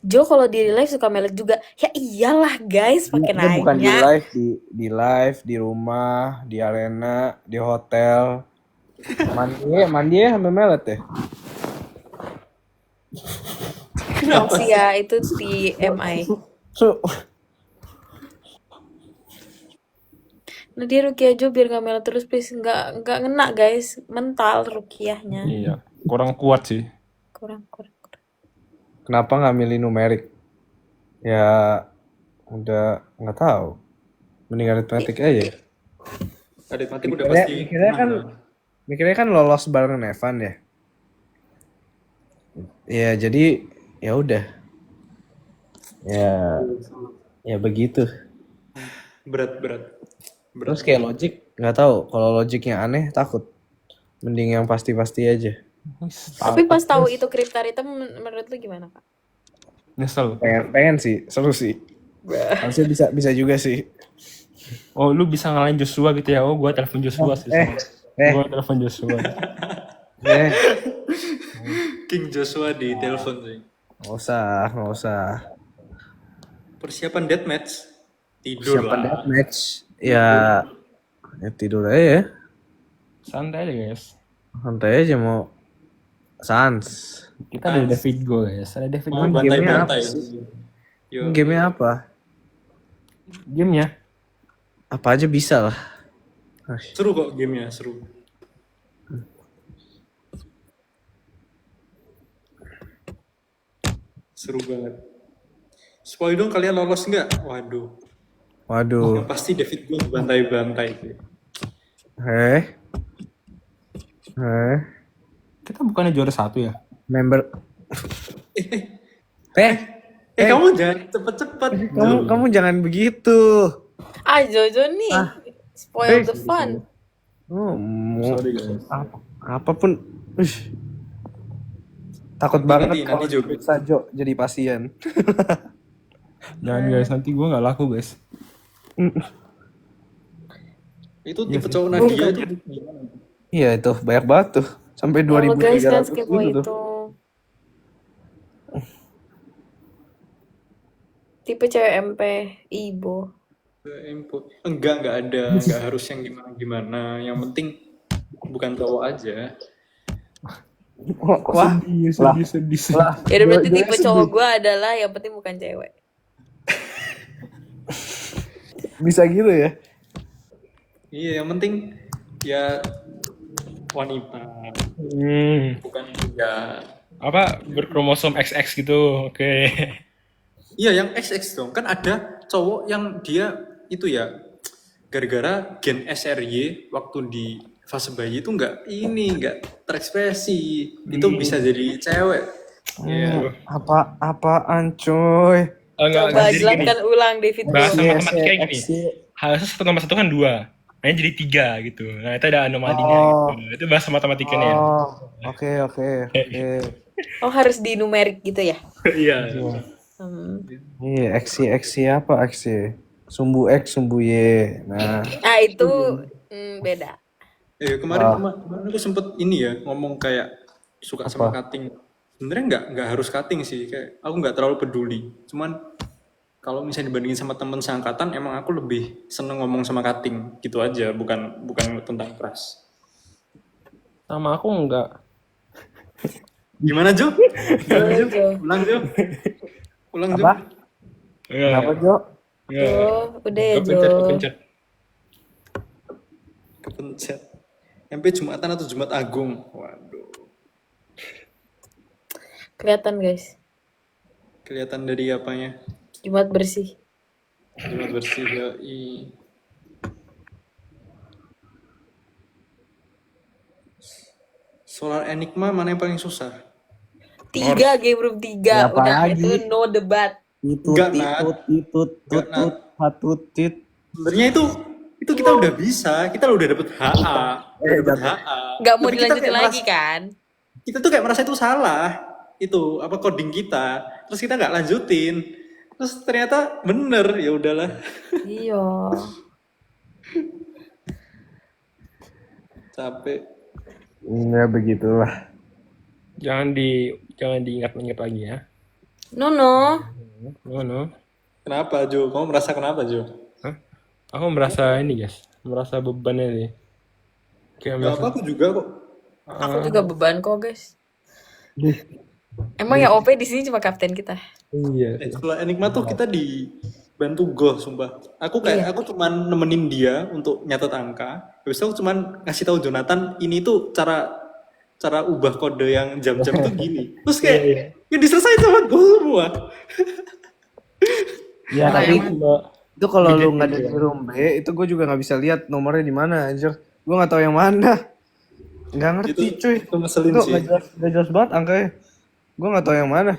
Speaker 1: Jo kalau di real life suka melet juga. Ya iyalah guys, pakai
Speaker 2: Ini bukan di
Speaker 1: nanya.
Speaker 2: live, di live, di rumah, di arena, di hotel. Mandi ya sampai melet ya.
Speaker 1: Masih ya itu di MI. Nah dia Rukiah Jo biar gak melet terus please. Nggak ngena guys. Mental Rukiahnya.
Speaker 3: Iya. Kurang kuat sih.
Speaker 1: Kurang.
Speaker 2: Kenapa nggak milih numerik? Ya udah nggak tahu. Mending arithmetic aja.
Speaker 4: Aritmatik udah pasti.
Speaker 2: Mikirnya kan
Speaker 4: menang.
Speaker 2: Mikirnya kan lolos bareng Evan ya. Ya jadi ya udah. Ya ya begitu.
Speaker 4: Berat.
Speaker 2: Terus kayak Logic nggak tahu. Kalau Logicnya aneh takut. Mending yang pasti-pasti aja.
Speaker 1: Tapi pas tahu itu Cryptarita menurut lu gimana, Kak?
Speaker 3: Nyesel.
Speaker 2: Pengen sih, seru sih. Harusnya bisa juga sih.
Speaker 3: Oh, lu bisa ngalahin Joshua gitu ya? Oh, gua telepon Joshua sih. Gua telepon Joshua.
Speaker 2: Eh,
Speaker 4: King Joshua di telepon sih.
Speaker 2: nggak usah.
Speaker 4: Persiapan deathmatch. Tidur
Speaker 2: Siapa
Speaker 4: lah.
Speaker 2: deathmatch? Ya tidur aja ya.
Speaker 3: Santai aja, guys.
Speaker 2: Santai aja mau Sans.
Speaker 3: Kita ada David Go, guys. Ada David Go.
Speaker 4: Mau
Speaker 2: gamenya
Speaker 4: bantai-bantai.
Speaker 2: apa
Speaker 4: Yo.
Speaker 2: Gamenya apa?
Speaker 3: Gamenya.
Speaker 2: Apa aja bisa lah.
Speaker 4: Seru kok gamenya, seru. Seru banget. Spoil dong kalian lolos nggak? Waduh.
Speaker 2: Waduh.
Speaker 4: Yang pasti David gue bantai-bantai.
Speaker 2: Heh.
Speaker 3: Kita bukannya juara 1 ya?
Speaker 2: Member.
Speaker 4: Kamu jangan cepet-cepet.
Speaker 2: Kamu jangan begitu.
Speaker 1: Ah, Jojo nih. Spoil the fun.
Speaker 2: Oh,
Speaker 3: Sorry, guys.
Speaker 2: apapun. Takut banget kalau
Speaker 4: nanti juga.
Speaker 2: bisa Jo jadi pasien.
Speaker 3: Jangan, guys. Nanti gua nggak laku, guys.
Speaker 4: Itu tipe cowok Nadia itu gimana?
Speaker 2: Iya itu banyak banget tuh. Sampai
Speaker 1: Kalau guys kan
Speaker 2: 2.300
Speaker 1: kepo
Speaker 2: gitu
Speaker 1: itu.
Speaker 2: tuh.
Speaker 1: Tipe cewek MP Ibo.
Speaker 4: Enggak ada, enggak harus yang gimana-gimana. Yang penting bukan cowok aja.
Speaker 2: Wah,
Speaker 3: Sedih.
Speaker 1: Ya udah berarti tipe cowok gue adalah yang penting bukan cewek.
Speaker 2: bisa gitu ya?
Speaker 4: Iya, yang penting ya wanita, bukan juga.
Speaker 3: Apa berkromosom XX gitu? Oke.
Speaker 4: Iya, yang XX dong. Kan ada cowok yang dia itu ya gara-gara gen SRY waktu di fase bayi itu nggak terekspresi. Itu bisa jadi cewek. Iya.
Speaker 2: Apaan coy?
Speaker 1: Coba
Speaker 3: jadi gini.
Speaker 1: jelaskan ulang David.
Speaker 3: Bahasa
Speaker 2: Iya,
Speaker 3: matematika kayak gini. Harusnya 1 tambah 1 kan 2. Nah, jadi 3 gitu. Nah, itu ada anomalinya gitu. Itu bahasa matematikanya.
Speaker 2: Oke.
Speaker 1: Oh, harus di numerik gitu ya?
Speaker 3: Iya.
Speaker 2: Iya, X apa X? Sumbu X, sumbu Y. Nah,
Speaker 1: Ah, itu beda.
Speaker 4: Kemarin aku sempet ini ya ngomong kayak suka sama cutting. Sebenarnya nggak harus cutting sih, kayak aku nggak terlalu peduli. Cuman kalau misalnya dibandingin sama temen seangkatan, emang aku lebih seneng ngomong sama cutting gitu aja, bukan tentang keras.
Speaker 3: Sama aku enggak.
Speaker 4: Gimana Jo? Ulang Jo.
Speaker 2: kenapa Jo?
Speaker 1: Oh, udah ya Jo.
Speaker 3: Kepencet.
Speaker 4: Kepencet. MP Jumatan atau Jumat Agung? Waduh.
Speaker 1: Kelihatan guys.
Speaker 4: Kelihatan dari apanya?
Speaker 1: Jumat bersih.
Speaker 4: Jumat bersih yoi. Solar Enigma mana yang paling susah?
Speaker 1: 3 game room 3.
Speaker 2: Siapa
Speaker 1: Udah
Speaker 2: lagi?
Speaker 1: itu no debat.
Speaker 2: Hatut.
Speaker 4: Sebenarnya itu kita udah bisa, kita udah dapet HA,
Speaker 1: Nggak mau
Speaker 4: Tapi kita
Speaker 1: dilanjutin
Speaker 4: kayak
Speaker 1: lagi kan?
Speaker 4: Kita tuh kayak merasa itu salah, itu apa coding kita, terus kita nggak lanjutin, terus ternyata bener, ya udahlah.
Speaker 1: Iya.
Speaker 4: Capek.
Speaker 2: Ya begitulah.
Speaker 3: Jangan diingat-ingat lagi ya.
Speaker 1: No.
Speaker 3: No.
Speaker 4: Kenapa Jo? Kamu merasa kenapa Jo?
Speaker 3: Hah? Aku merasa ini guys, merasa bebannya nih. Kayak
Speaker 4: Gak
Speaker 3: merasa
Speaker 4: apa, aku juga kok.
Speaker 1: Aku juga beban kok guys. Emang ya OP di sini cuma kapten kita.
Speaker 3: iya.
Speaker 4: Setelah Enigma tuh kita dibantu Goh, sumpah. Aku cuman nemenin dia untuk nyatet angka. Habis itu aku cuman ngasih tahu Jonathan ini tuh cara ubah kode yang jam-jam tuh gini. Terus kayak ya diselesain sama Goh semua.
Speaker 2: Ya tapi
Speaker 3: Cuma
Speaker 2: itu kalau lu nggak ada di room B, itu gue juga nggak bisa lihat nomornya di mana anjir. Gue nggak tahu yang mana. Nggak ngerti cuy.
Speaker 4: Itu ngeselin
Speaker 2: Itu
Speaker 4: sih.
Speaker 2: nggak jelas banget angkanya. Gue nggak tahu yang mana.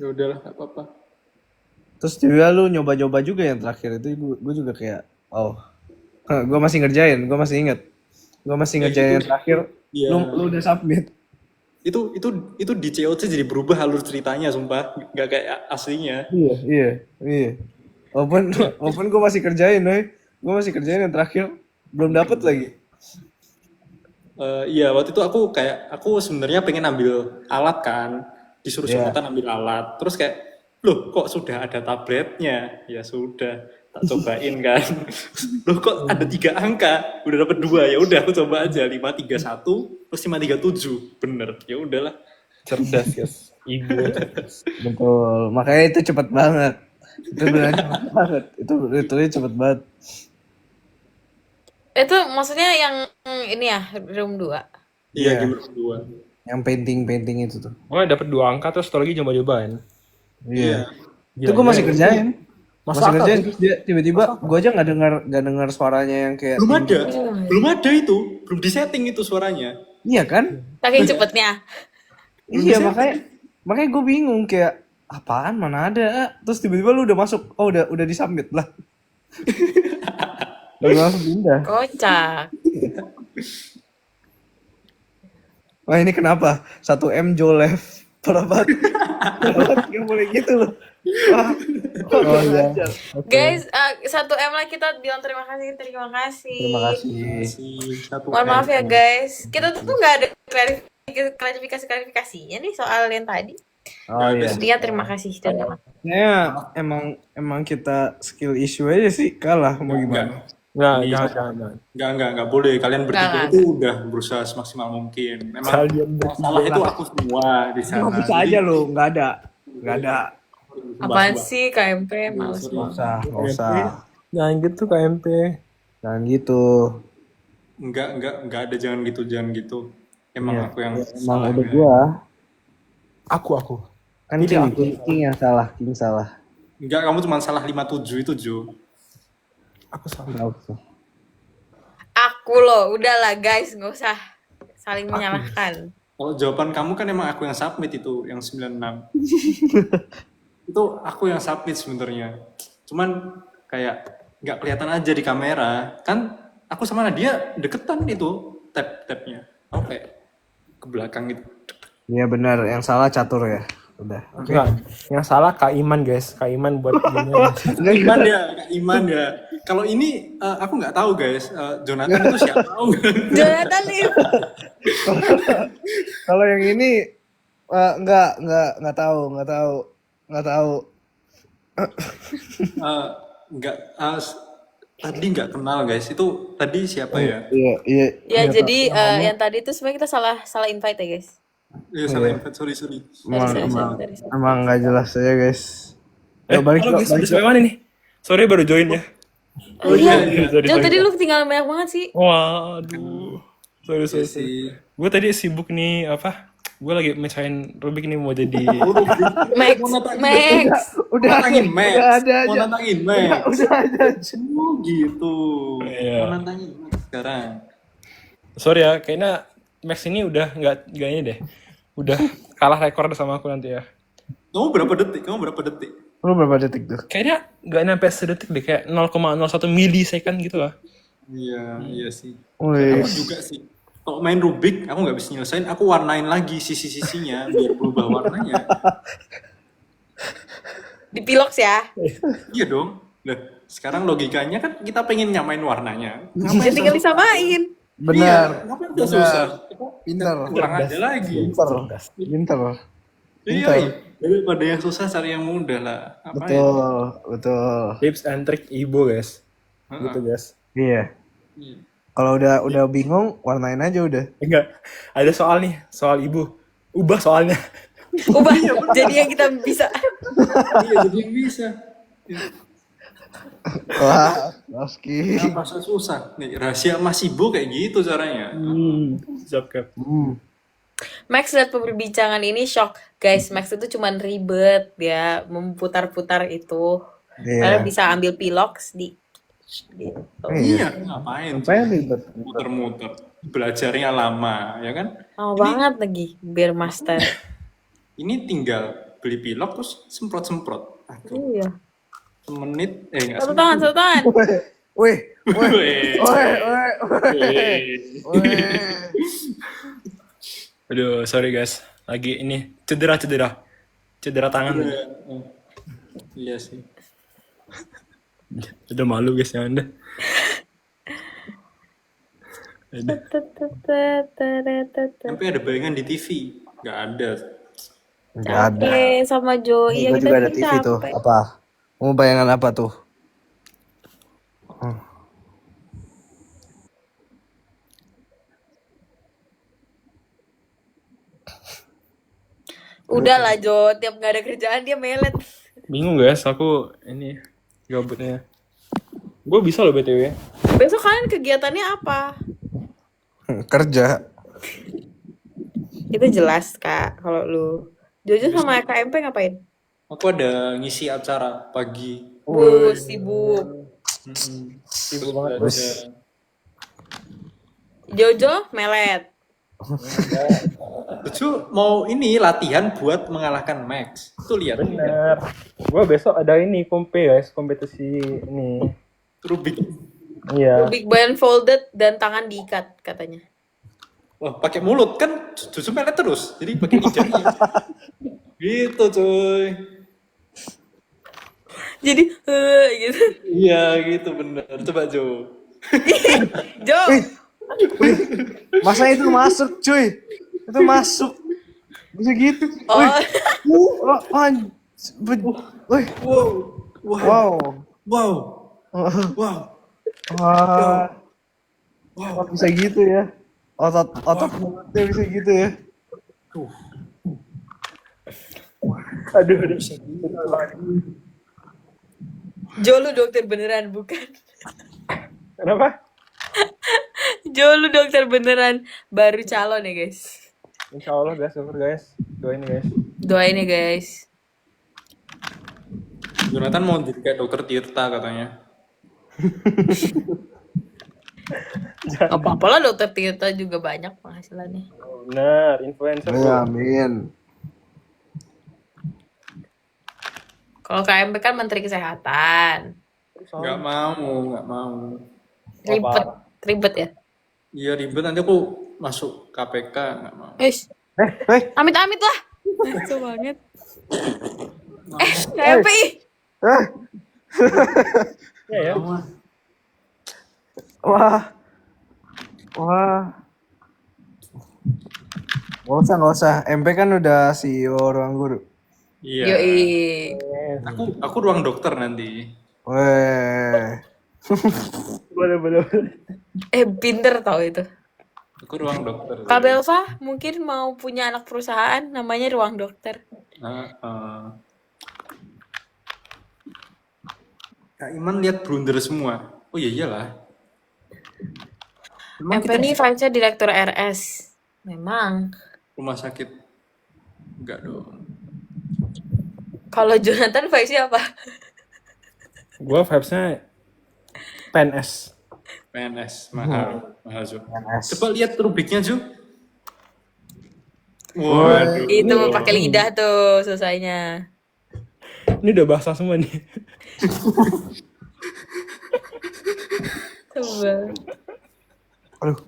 Speaker 4: Ya udahlah, nggak apa-apa.
Speaker 2: Terus juga lu nyoba-nyoba juga yang terakhir itu gue juga kayak oh. Gue masih ngerjain, gue masih inget. Gue masih ngerjain yang terakhir.
Speaker 4: Iya.
Speaker 2: Lu udah submit.
Speaker 4: Itu di COC jadi berubah alur ceritanya, sumpah. Nggak kayak aslinya.
Speaker 2: Iya. Walaupun gue masih kerjain, gue masih kerjain yang terakhir belum dapet lagi.
Speaker 4: Iya, waktu itu aku sebenarnya pengen ambil alat kan, disuruh
Speaker 2: Iya.
Speaker 4: Jonathan ambil alat. Terus kayak, loh kok sudah ada tabletnya? Ya sudah, tak cobain kan. Loh kok ada 3 angka? Udah dapet 2, ya udah aku coba aja 531 terus 537, bener. Ya udahlah.
Speaker 3: Cerdas guys. Ibu cerdas.
Speaker 2: Betul, makanya itu cepet banget. Itu benar cepet banget. Itu cepet banget.
Speaker 1: Itu maksudnya yang ini ya, room 2.
Speaker 4: Iya,
Speaker 2: Iya.
Speaker 4: game 2.
Speaker 2: Yang painting itu tuh.
Speaker 3: Pokoknya dapat 2 angka terus satu lagi coba-cobain.
Speaker 2: Iya. Itu
Speaker 3: Gila,
Speaker 2: gue masih
Speaker 3: gila.
Speaker 2: kerjain.
Speaker 3: Masuk
Speaker 2: Masih
Speaker 3: akal
Speaker 2: kerjain
Speaker 3: sih.
Speaker 2: terus dia tiba-tiba gue aja nggak dengar suaranya yang kayak
Speaker 4: Belum ada itu, belum disetting itu suaranya.
Speaker 2: iya kan?
Speaker 1: Saking cepetnya.
Speaker 2: Iya makanya gue bingung kayak apaan mana ada. Terus tiba-tiba lu udah masuk. Oh udah disubmit lah. Udah langsung pindah.
Speaker 1: Kocak.
Speaker 2: Wah ini kenapa? 1M Jolef. Parah banget. Gak boleh gitu loh. Wah,
Speaker 3: Oh iya.
Speaker 1: Guys, 1M lah, kita bilang terima kasih.
Speaker 2: terima kasih.
Speaker 4: Satu
Speaker 1: Mohon maaf ya guys. Kita tuh nggak ada klarifikasinya nih soal yang tadi.
Speaker 2: Oh iya.
Speaker 1: Dia terima kasih dan
Speaker 2: Kayaknya emang kita skill issue aja sih kalah mau gimana?
Speaker 3: Jangan.
Speaker 4: Enggak boleh. Kalian bertiga
Speaker 1: Jangan.
Speaker 4: itu udah berusaha semaksimal mungkin. Memang
Speaker 3: Kalian
Speaker 4: salah itu aku semua di sana.
Speaker 2: Nggak bisa aja lo, nggak ada.
Speaker 1: apaan sih KMP males banget.
Speaker 2: Nggak usah.
Speaker 3: Jangan gitu KMP.
Speaker 2: Jangan gitu.
Speaker 4: Enggak ada, jangan gitu. Emang
Speaker 2: Iya.
Speaker 4: aku yang
Speaker 2: Emang
Speaker 4: salah.
Speaker 2: udah
Speaker 4: Ya.
Speaker 2: gua.
Speaker 3: Aku.
Speaker 2: Kan King yang salah, King salah.
Speaker 4: Enggak, kamu cuma salah 57 itu, Jo.
Speaker 3: Aku salah.
Speaker 2: Nggak usah.
Speaker 1: Aku loh, udahlah guys, nggak usah saling menyalahkan.
Speaker 4: Kalau jawaban kamu kan emang aku yang submit itu, yang 96. Itu aku yang submit sebenarnya. Cuman kayak nggak kelihatan aja di kamera. Kan aku sama Nadia deketan itu tab-tabnya. Aku kayak ke belakang gitu.
Speaker 2: Iya benar, yang salah catur ya. Udah.
Speaker 3: Enggak. Yang salah Kak Iman guys. Kak Iman buat gamenya.
Speaker 4: Kak Iman ya. Kalau ini aku nggak tahu guys. Jonathan itu siapa tahu.
Speaker 1: Jonathan nih.
Speaker 2: Kalau yang ini nggak tahu.
Speaker 4: Nggak tadi nggak kenal guys. Itu tadi siapa ya?
Speaker 2: Iya.
Speaker 1: Ya jadi yang tadi itu sebenarnya kita salah invite ya guys.
Speaker 4: Iya salah invite, sorry.
Speaker 1: Sorry.
Speaker 2: Emang nggak jelas aja guys. Yuk balik
Speaker 3: Halo guys, udah sampai mana nih? Sorry baru join ya.
Speaker 1: Oh iya.
Speaker 3: sorry.
Speaker 1: Jel tadi lu ketinggalan banyak banget sih.
Speaker 3: Waduh. Sorry.
Speaker 4: sih.
Speaker 3: Gue tadi sibuk nih gue lagi mecahin Rubik nih mau jadi
Speaker 1: Max.
Speaker 2: Udah
Speaker 4: Nantangin Max.
Speaker 2: Udah ada
Speaker 4: Mau
Speaker 2: aja.
Speaker 4: nantangin Max.
Speaker 2: Udah ada.
Speaker 4: Oh gitu.
Speaker 3: Iya.
Speaker 4: Mau nantangin Max sekarang.
Speaker 3: sorry ya, kayaknya Max ini udah nggak ini deh. Udah kalah rekor sama aku nanti ya.
Speaker 4: Kamu berapa detik?
Speaker 2: Lu berapa detik tuh?
Speaker 3: Kayaknya nggak nyampe sedetik deh, kayak 0,01 milisecond gitu lah.
Speaker 4: Iya sih.
Speaker 2: Wih.
Speaker 4: Aku juga sih. Kalau main Rubik, aku nggak bisa nyelesain. Aku warnain lagi sisi-sisinya biar berubah warnanya.
Speaker 1: Di Pilox ya.
Speaker 4: Iya dong. Nah, sekarang logikanya kan kita pengen nyamain warnanya.
Speaker 1: Jadi tinggal disamain.
Speaker 2: Benar.
Speaker 4: Ngapain udah susah?
Speaker 2: Pintar.
Speaker 4: Kurang aja lagi.
Speaker 2: Pintar.
Speaker 4: Iya. Daripada yang susah cari yang mudah lah. Ngapain?
Speaker 2: Betul.
Speaker 3: Tips and trick Ibo guys. Gitu guys.
Speaker 2: Iya.
Speaker 4: Iya.
Speaker 2: Kalau udah bingung, warnain aja udah.
Speaker 3: Enggak. Ada soal Ibu. Ubah soalnya.
Speaker 1: Ubah jadi yang kita bisa.
Speaker 4: Iya, jadi yang bisa.
Speaker 2: Wah, Oski.
Speaker 4: Masa susah? Nih, rahasia Mas Ibu kayak gitu caranya.
Speaker 3: Siap Cap.
Speaker 1: Max lihat perbincangan ini shock. Guys, Max itu cuman ribet ya memutar-putar itu. Kalian
Speaker 2: Iya.
Speaker 1: bisa ambil Pilox di gitu.
Speaker 4: Iya, ngapain?
Speaker 2: Apa yang ribet?
Speaker 4: Muter-muter. belajarnya lama, ya kan?
Speaker 1: Lama
Speaker 4: Ini
Speaker 1: banget lagi biar master.
Speaker 4: ini tinggal beli pilok terus semprot-semprot. Aduh,
Speaker 1: Iya.
Speaker 4: semenit, nggak
Speaker 1: Satu
Speaker 4: semenit.
Speaker 1: tangan, satu tangan.
Speaker 2: Wih, wih,
Speaker 4: Weh,
Speaker 2: wih, wih,
Speaker 4: weh.
Speaker 2: wih.
Speaker 3: Aduh, sorry guys. Lagi ini cedera tangan.
Speaker 4: Iya sih.
Speaker 3: Udah malu guys ya Anda. Aduh.
Speaker 4: Sampai ada bayangan di TV. Nggak ada.
Speaker 2: Nggak ada.
Speaker 1: Capek sama Jo. Iya
Speaker 2: Gue
Speaker 1: kita
Speaker 2: juga ada
Speaker 1: kan
Speaker 2: TV tuh.
Speaker 1: capek.
Speaker 2: Apa? Mau bayangan apa tuh?
Speaker 1: Udah lah Jo, tiap nggak ada kerjaan dia melet.
Speaker 3: Bingung guys, aku ini gabutnya. Gue bisa loh BTW.
Speaker 1: Besok kalian kegiatannya apa?
Speaker 2: Kerja.
Speaker 1: Itu jelas kak. Kalau lu Jojo sama KMP ngapain?
Speaker 4: Aku ada ngisi acara pagi.
Speaker 1: Sibuk.
Speaker 3: Sibuk banget.
Speaker 4: Belajar.
Speaker 1: Jojo melet.
Speaker 4: Lucu mau ini latihan buat mengalahkan Max. Tuh lihat.
Speaker 3: Bener. Gue besok ada ini guys, kompetisi ini.
Speaker 4: Rubik.
Speaker 3: Iya.
Speaker 1: Big blindfolded dan tangan diikat katanya.
Speaker 4: Wah, pakai mulut kan justru melet terus. Jadi pakai lidahnya. Gitu, cuy.
Speaker 1: Jadi gitu.
Speaker 4: Iya, gitu bener. Coba, Jo.
Speaker 1: Jo,
Speaker 2: Masa itu masuk, cuy? Itu masuk. Bisa gitu.
Speaker 1: oh,
Speaker 2: Wih.
Speaker 4: Wow.
Speaker 2: Wow.
Speaker 4: Wow. Wow.
Speaker 2: Wah. Wah, bisa gitu ya. Otot mulutnya bisa gitu ya.
Speaker 3: Aduh.
Speaker 1: Jo lu dokter beneran bukan?
Speaker 3: Kenapa?
Speaker 1: Jo lu dokter beneran, baru calon ya guys.
Speaker 3: Insya Allah guys, doain guys.
Speaker 1: Doain ya guys.
Speaker 4: Jonathan mau jadi kayak dokter Tirta katanya.
Speaker 1: Apa-apa lah dokter Tirta juga banyak penghasilannya.
Speaker 3: Bener, influencer tuh.
Speaker 2: Amin.
Speaker 1: Kalau KMP kan Menteri Kesehatan.
Speaker 4: Nggak mau.
Speaker 1: Ribet ya.
Speaker 4: Iya ribet, nanti aku masuk KPK, nggak mau.
Speaker 1: Amit-amit lah. Itu banget. KMP ih.
Speaker 3: Iya ya.
Speaker 2: Wah. Nggak usah. MP kan udah CEO Ruang Guru.
Speaker 4: Iya.
Speaker 1: Yoi.
Speaker 4: Aku ruang dokter nanti.
Speaker 2: Weh.
Speaker 3: Boleh.
Speaker 1: Pinter tau itu.
Speaker 4: Aku ruang dokter.
Speaker 1: Kak Belva mungkin mau punya anak perusahaan namanya Ruang Dokter.
Speaker 4: Kak Iman lihat blunder semua. Oh iya iyalah. Memang
Speaker 1: MP
Speaker 4: kita
Speaker 1: ini vibes-nya direktur RS. Memang.
Speaker 4: rumah sakit enggak dong.
Speaker 1: Kalau Jonathan vibes-nya apa?
Speaker 3: Gue vibes-nya PNS.
Speaker 4: PNS mahal Ju.
Speaker 2: PNS.
Speaker 4: Coba lihat rubiknya Ju.
Speaker 3: Waduh.
Speaker 1: Itu pakai lidah tuh selesainya.
Speaker 3: Ini udah basah semua nih.
Speaker 1: Coba.
Speaker 2: Aduh.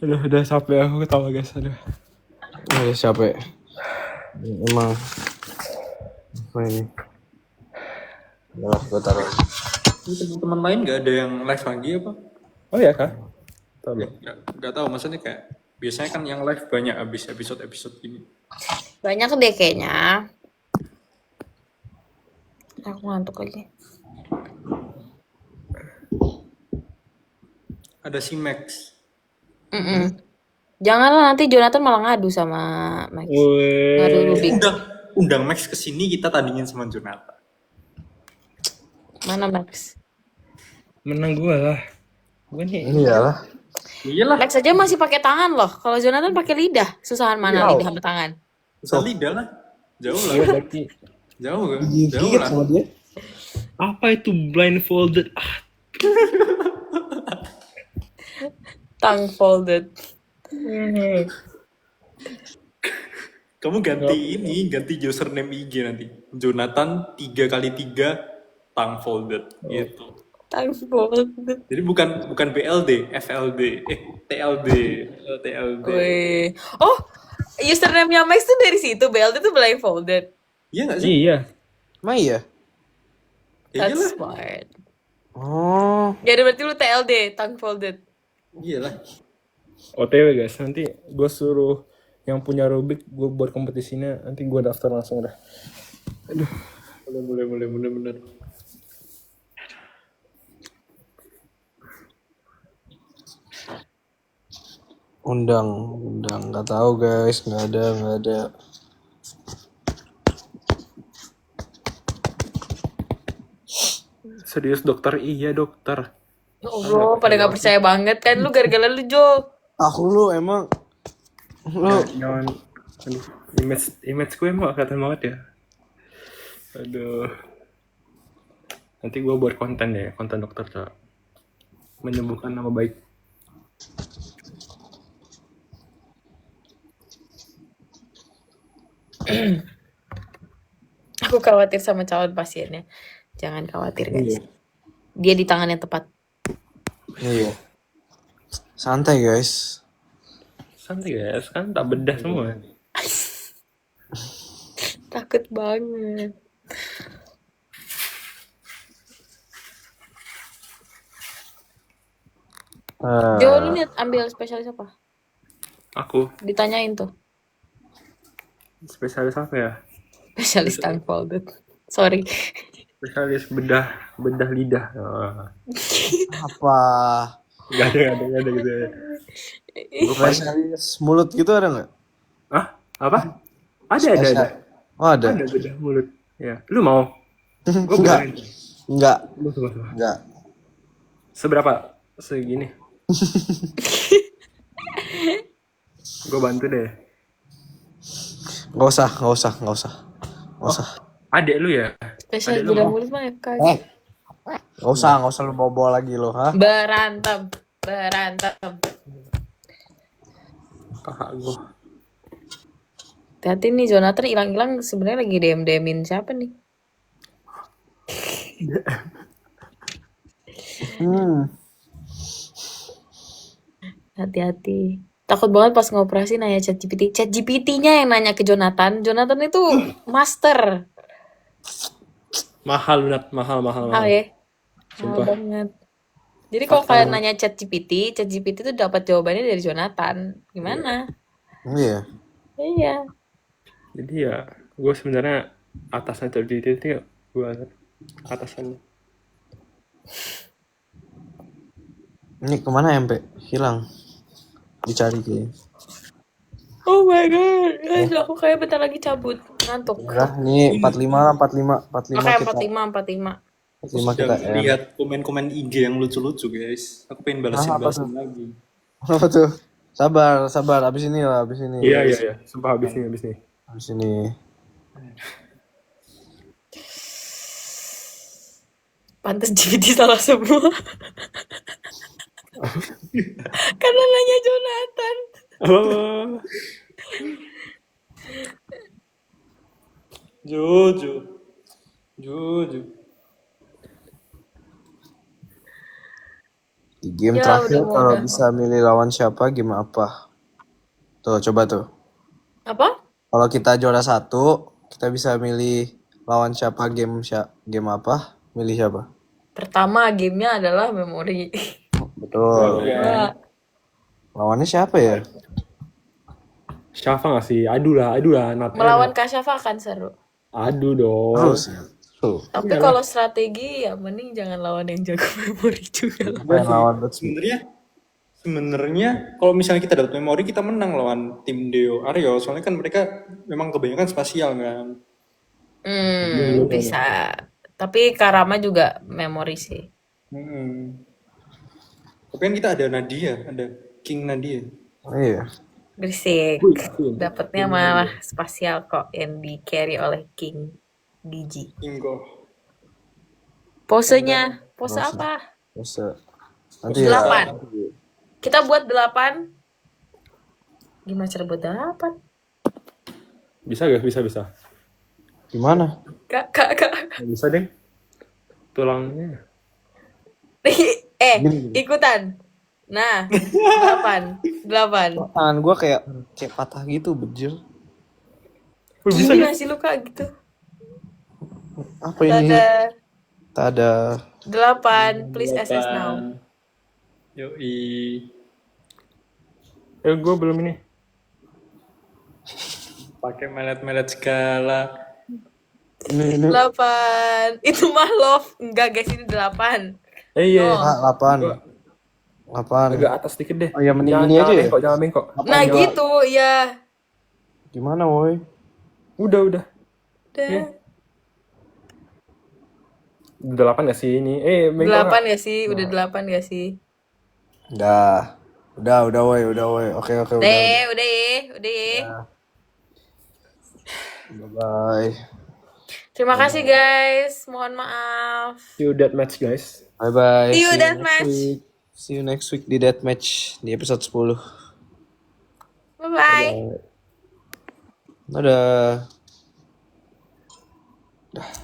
Speaker 3: Udah capek aku ketawa guys. Aduh.
Speaker 2: Capek. Emang. Apa ini? Gue taruh.
Speaker 4: Ini teman-teman lain nggak ada yang live lagi apa?
Speaker 3: Oh ya kak? Tahu.
Speaker 4: Nggak tahu, maksudnya kayak biasanya kan yang live banyak abis episode ini.
Speaker 1: Banyak deh kayaknya. Aku ngantuk lagi.
Speaker 4: Ada si Max.
Speaker 1: Janganlah nanti Jonathan malah ngadu sama Max. Ngadu Rubik.
Speaker 4: Undang Max ke sini, kita tandingin sama Jonathan.
Speaker 1: Mana Max?
Speaker 3: Menang gue lah. Gue nih.
Speaker 2: Iyalah.
Speaker 4: Iyalah.
Speaker 1: Max aja masih pakai tangan loh. Kalau Jonathan pakai lidah. Susahan mana lidah sama tangan?
Speaker 4: Bisa lidah lah. Jauh lah.
Speaker 3: Gue berarti.
Speaker 4: Jauh kan?
Speaker 2: Gigit
Speaker 4: Jauh lah.
Speaker 2: sama dia.
Speaker 3: Apa itu blindfolded?
Speaker 1: Tongue folded.
Speaker 4: Kamu ganti username IG nanti. Jonathan 3x3 tongue folded gitu.
Speaker 1: Tongue folded.
Speaker 4: Jadi bukan BLD, FLD, TLD, TLD.
Speaker 1: Wih. Oh, username-nya Max tuh dari situ. BLT tuh blindfolded.
Speaker 4: Iya nggak sih?
Speaker 3: Iya.
Speaker 2: Emang iya?
Speaker 4: Ya
Speaker 1: That's
Speaker 4: iyalah.
Speaker 1: smart.
Speaker 2: Oh,
Speaker 1: Ya berarti lu TLD, tongue folded.
Speaker 4: Iyalah.
Speaker 3: OTW guys, nanti gue suruh yang punya Rubik gue buat kompetisinya, nanti gue daftar langsung dah.
Speaker 4: Boleh bener.
Speaker 2: undang, nggak tahu guys, nggak ada.
Speaker 3: Serius dokter? Iya dokter.
Speaker 1: Oh bro, pada gak percaya banget kan lu gara-gara lu Jo.
Speaker 2: Aku lu emang, lu
Speaker 3: Jangan, aduh, image gue emang gak kelihatan banget ya. Aduh. Nanti gue buat konten ya, konten dokter Cak. Menyembuhkan nama baik.
Speaker 1: Aku khawatir sama calon pasiennya. Jangan khawatir guys. Dia di tangan yang tepat.
Speaker 2: iya. Santai guys.
Speaker 3: Santai guys, kan tak bedah semua.
Speaker 1: Takut banget. Jo, lu niat ambil spesialis apa?
Speaker 3: Aku
Speaker 1: Ditanyain tuh.
Speaker 3: spesialis apa ya?
Speaker 1: Spesialis tongue folded. Sorry.
Speaker 3: Spesialis bedah lidah. Oh.
Speaker 2: Apa?
Speaker 3: Gak ada gitu ya.
Speaker 2: Spesialis mulut gitu ada nggak?
Speaker 3: Hah? Apa? Ada.
Speaker 2: Oh ada.
Speaker 3: Ada bedah mulut. Ya, lu mau? Gue
Speaker 2: Enggak.
Speaker 3: bedain.
Speaker 2: Enggak.
Speaker 3: Coba.
Speaker 2: Enggak.
Speaker 3: Seberapa? Segini. Gue bantu deh.
Speaker 2: Nggak usah.
Speaker 3: Adek lu ya?
Speaker 1: Spesialis
Speaker 3: Ada lu
Speaker 1: bedah
Speaker 3: mau?
Speaker 1: mulut mah FK.
Speaker 2: Nggak usah lu bawa lagi lo, ha?
Speaker 1: Berantem.
Speaker 3: Kakak gue.
Speaker 1: Hati nih Jonathan hilang-hilang sebenarnya lagi DM-in siapa nih? Hati-hati. Takut banget pas ngoperasi nanya ChatGPT. ChatGPT-nya yang nanya ke Jonathan. Jonathan itu master.
Speaker 3: Mahal Nat, mahal.
Speaker 1: Mahal ya. Mahal
Speaker 3: Sumpah.
Speaker 1: banget. Jadi kalau kalian nanya ChatGPT itu dapat jawabannya dari Jonathan. Gimana?
Speaker 2: Iya.
Speaker 1: Iya.
Speaker 3: Jadi ya, gue sebenarnya atasan ChatGPT itu ya, gue atasannya.
Speaker 2: Ini kemana MP? Hilang. Dicari kayaknya.
Speaker 1: Oh my god. Guys, aku kayak bentar lagi cabut. Ngantuk.
Speaker 2: Udah, ini 45
Speaker 1: Oke,
Speaker 2: kita.
Speaker 1: 45.
Speaker 4: Aku
Speaker 2: 45 kita
Speaker 4: sedang lihat komen-komen IG yang lucu-lucu guys. Aku pengen balasin
Speaker 2: apa tuh?
Speaker 4: lagi.
Speaker 2: Apa tuh? Sabar. Abis ini.
Speaker 3: Iya. Sumpah habis nih.
Speaker 2: Abis ini.
Speaker 1: Pantes jadi salah semua. Karena nanya Jonathan.
Speaker 3: Oh.
Speaker 4: Jojo.
Speaker 2: Di game
Speaker 1: Ya,
Speaker 2: terakhir
Speaker 1: udah,
Speaker 2: kalau
Speaker 1: udah.
Speaker 2: bisa milih lawan siapa, game apa? Tuh, coba tuh.
Speaker 1: Apa?
Speaker 2: Kalau kita juara 1, kita bisa milih lawan siapa, game apa? Milih siapa?
Speaker 1: Pertama gamenya adalah memori.
Speaker 2: Betul.
Speaker 1: Kedua,
Speaker 2: Lawannya siapa ya?
Speaker 3: Syafa gak sih? Adu lah Nat.
Speaker 1: melawan Kasyafa akan seru.
Speaker 3: Adu dong.
Speaker 2: Terus. Tuh.
Speaker 1: Tapi kalau strategi ya mending jangan lawan yang jago memori juga lah.
Speaker 2: Apa yang lawan Lutsmi?
Speaker 4: Sebenarnya kalau misalnya kita dapat memori kita menang lawan tim Deo Aryo, soalnya kan mereka memang kebanyakan spasial kan.
Speaker 1: Bisa. Tapi Karama juga memori sih.
Speaker 4: Tapi kan kita ada Nadia, ada King Nadia.
Speaker 2: Iya.
Speaker 1: Berisik. Dapatnya malah spasial kok yang di carry oleh King Gigi.
Speaker 4: Ingo.
Speaker 1: Posenya. Pose apa?
Speaker 2: Pose. Nanti ya.
Speaker 1: 8. Kita buat 8. Gimana cara buat 8?
Speaker 3: Bisa gak? Bisa.
Speaker 2: Gimana?
Speaker 1: Kak.
Speaker 3: Nggak bisa deh. Tulangnya.
Speaker 2: Gini.
Speaker 1: Ikutan. Nah, 8.
Speaker 2: Tangan gue kayak patah gitu, bejir.
Speaker 3: Bisa
Speaker 1: Gini
Speaker 3: gak?
Speaker 1: ngasih luka gitu.
Speaker 2: Apa ini?
Speaker 1: Tak ada. 8. Please SS now.
Speaker 4: Yoi.
Speaker 3: Gue belum ini.
Speaker 4: Pakai melet-melet segala.
Speaker 2: Ini
Speaker 1: 8. Itu mah love. Enggak guys, ini 8.
Speaker 3: Iya.
Speaker 1: No.
Speaker 2: 8.
Speaker 3: Agak atas dikit deh.
Speaker 2: Oh ya, mending ini aja ya?
Speaker 3: Jangan bengkok.
Speaker 1: Nah gitu, ya.
Speaker 2: Gimana, woi?
Speaker 3: Udah.
Speaker 1: Udah.
Speaker 3: 8 gak sih ini? Bengkok
Speaker 1: 8 ya sih? Udah 8 gak sih?
Speaker 2: Udah, woi. Oke, udah.
Speaker 1: Udah ya.
Speaker 2: Bye-bye.
Speaker 1: Terima kasih guys. Mohon maaf.
Speaker 3: See you that match guys.
Speaker 2: Bye-bye.
Speaker 1: See you
Speaker 2: next
Speaker 1: deathmatch.
Speaker 2: week. See you next week di Deathmatch di episode 10.
Speaker 1: Bye-bye.
Speaker 2: Dadah. Dah.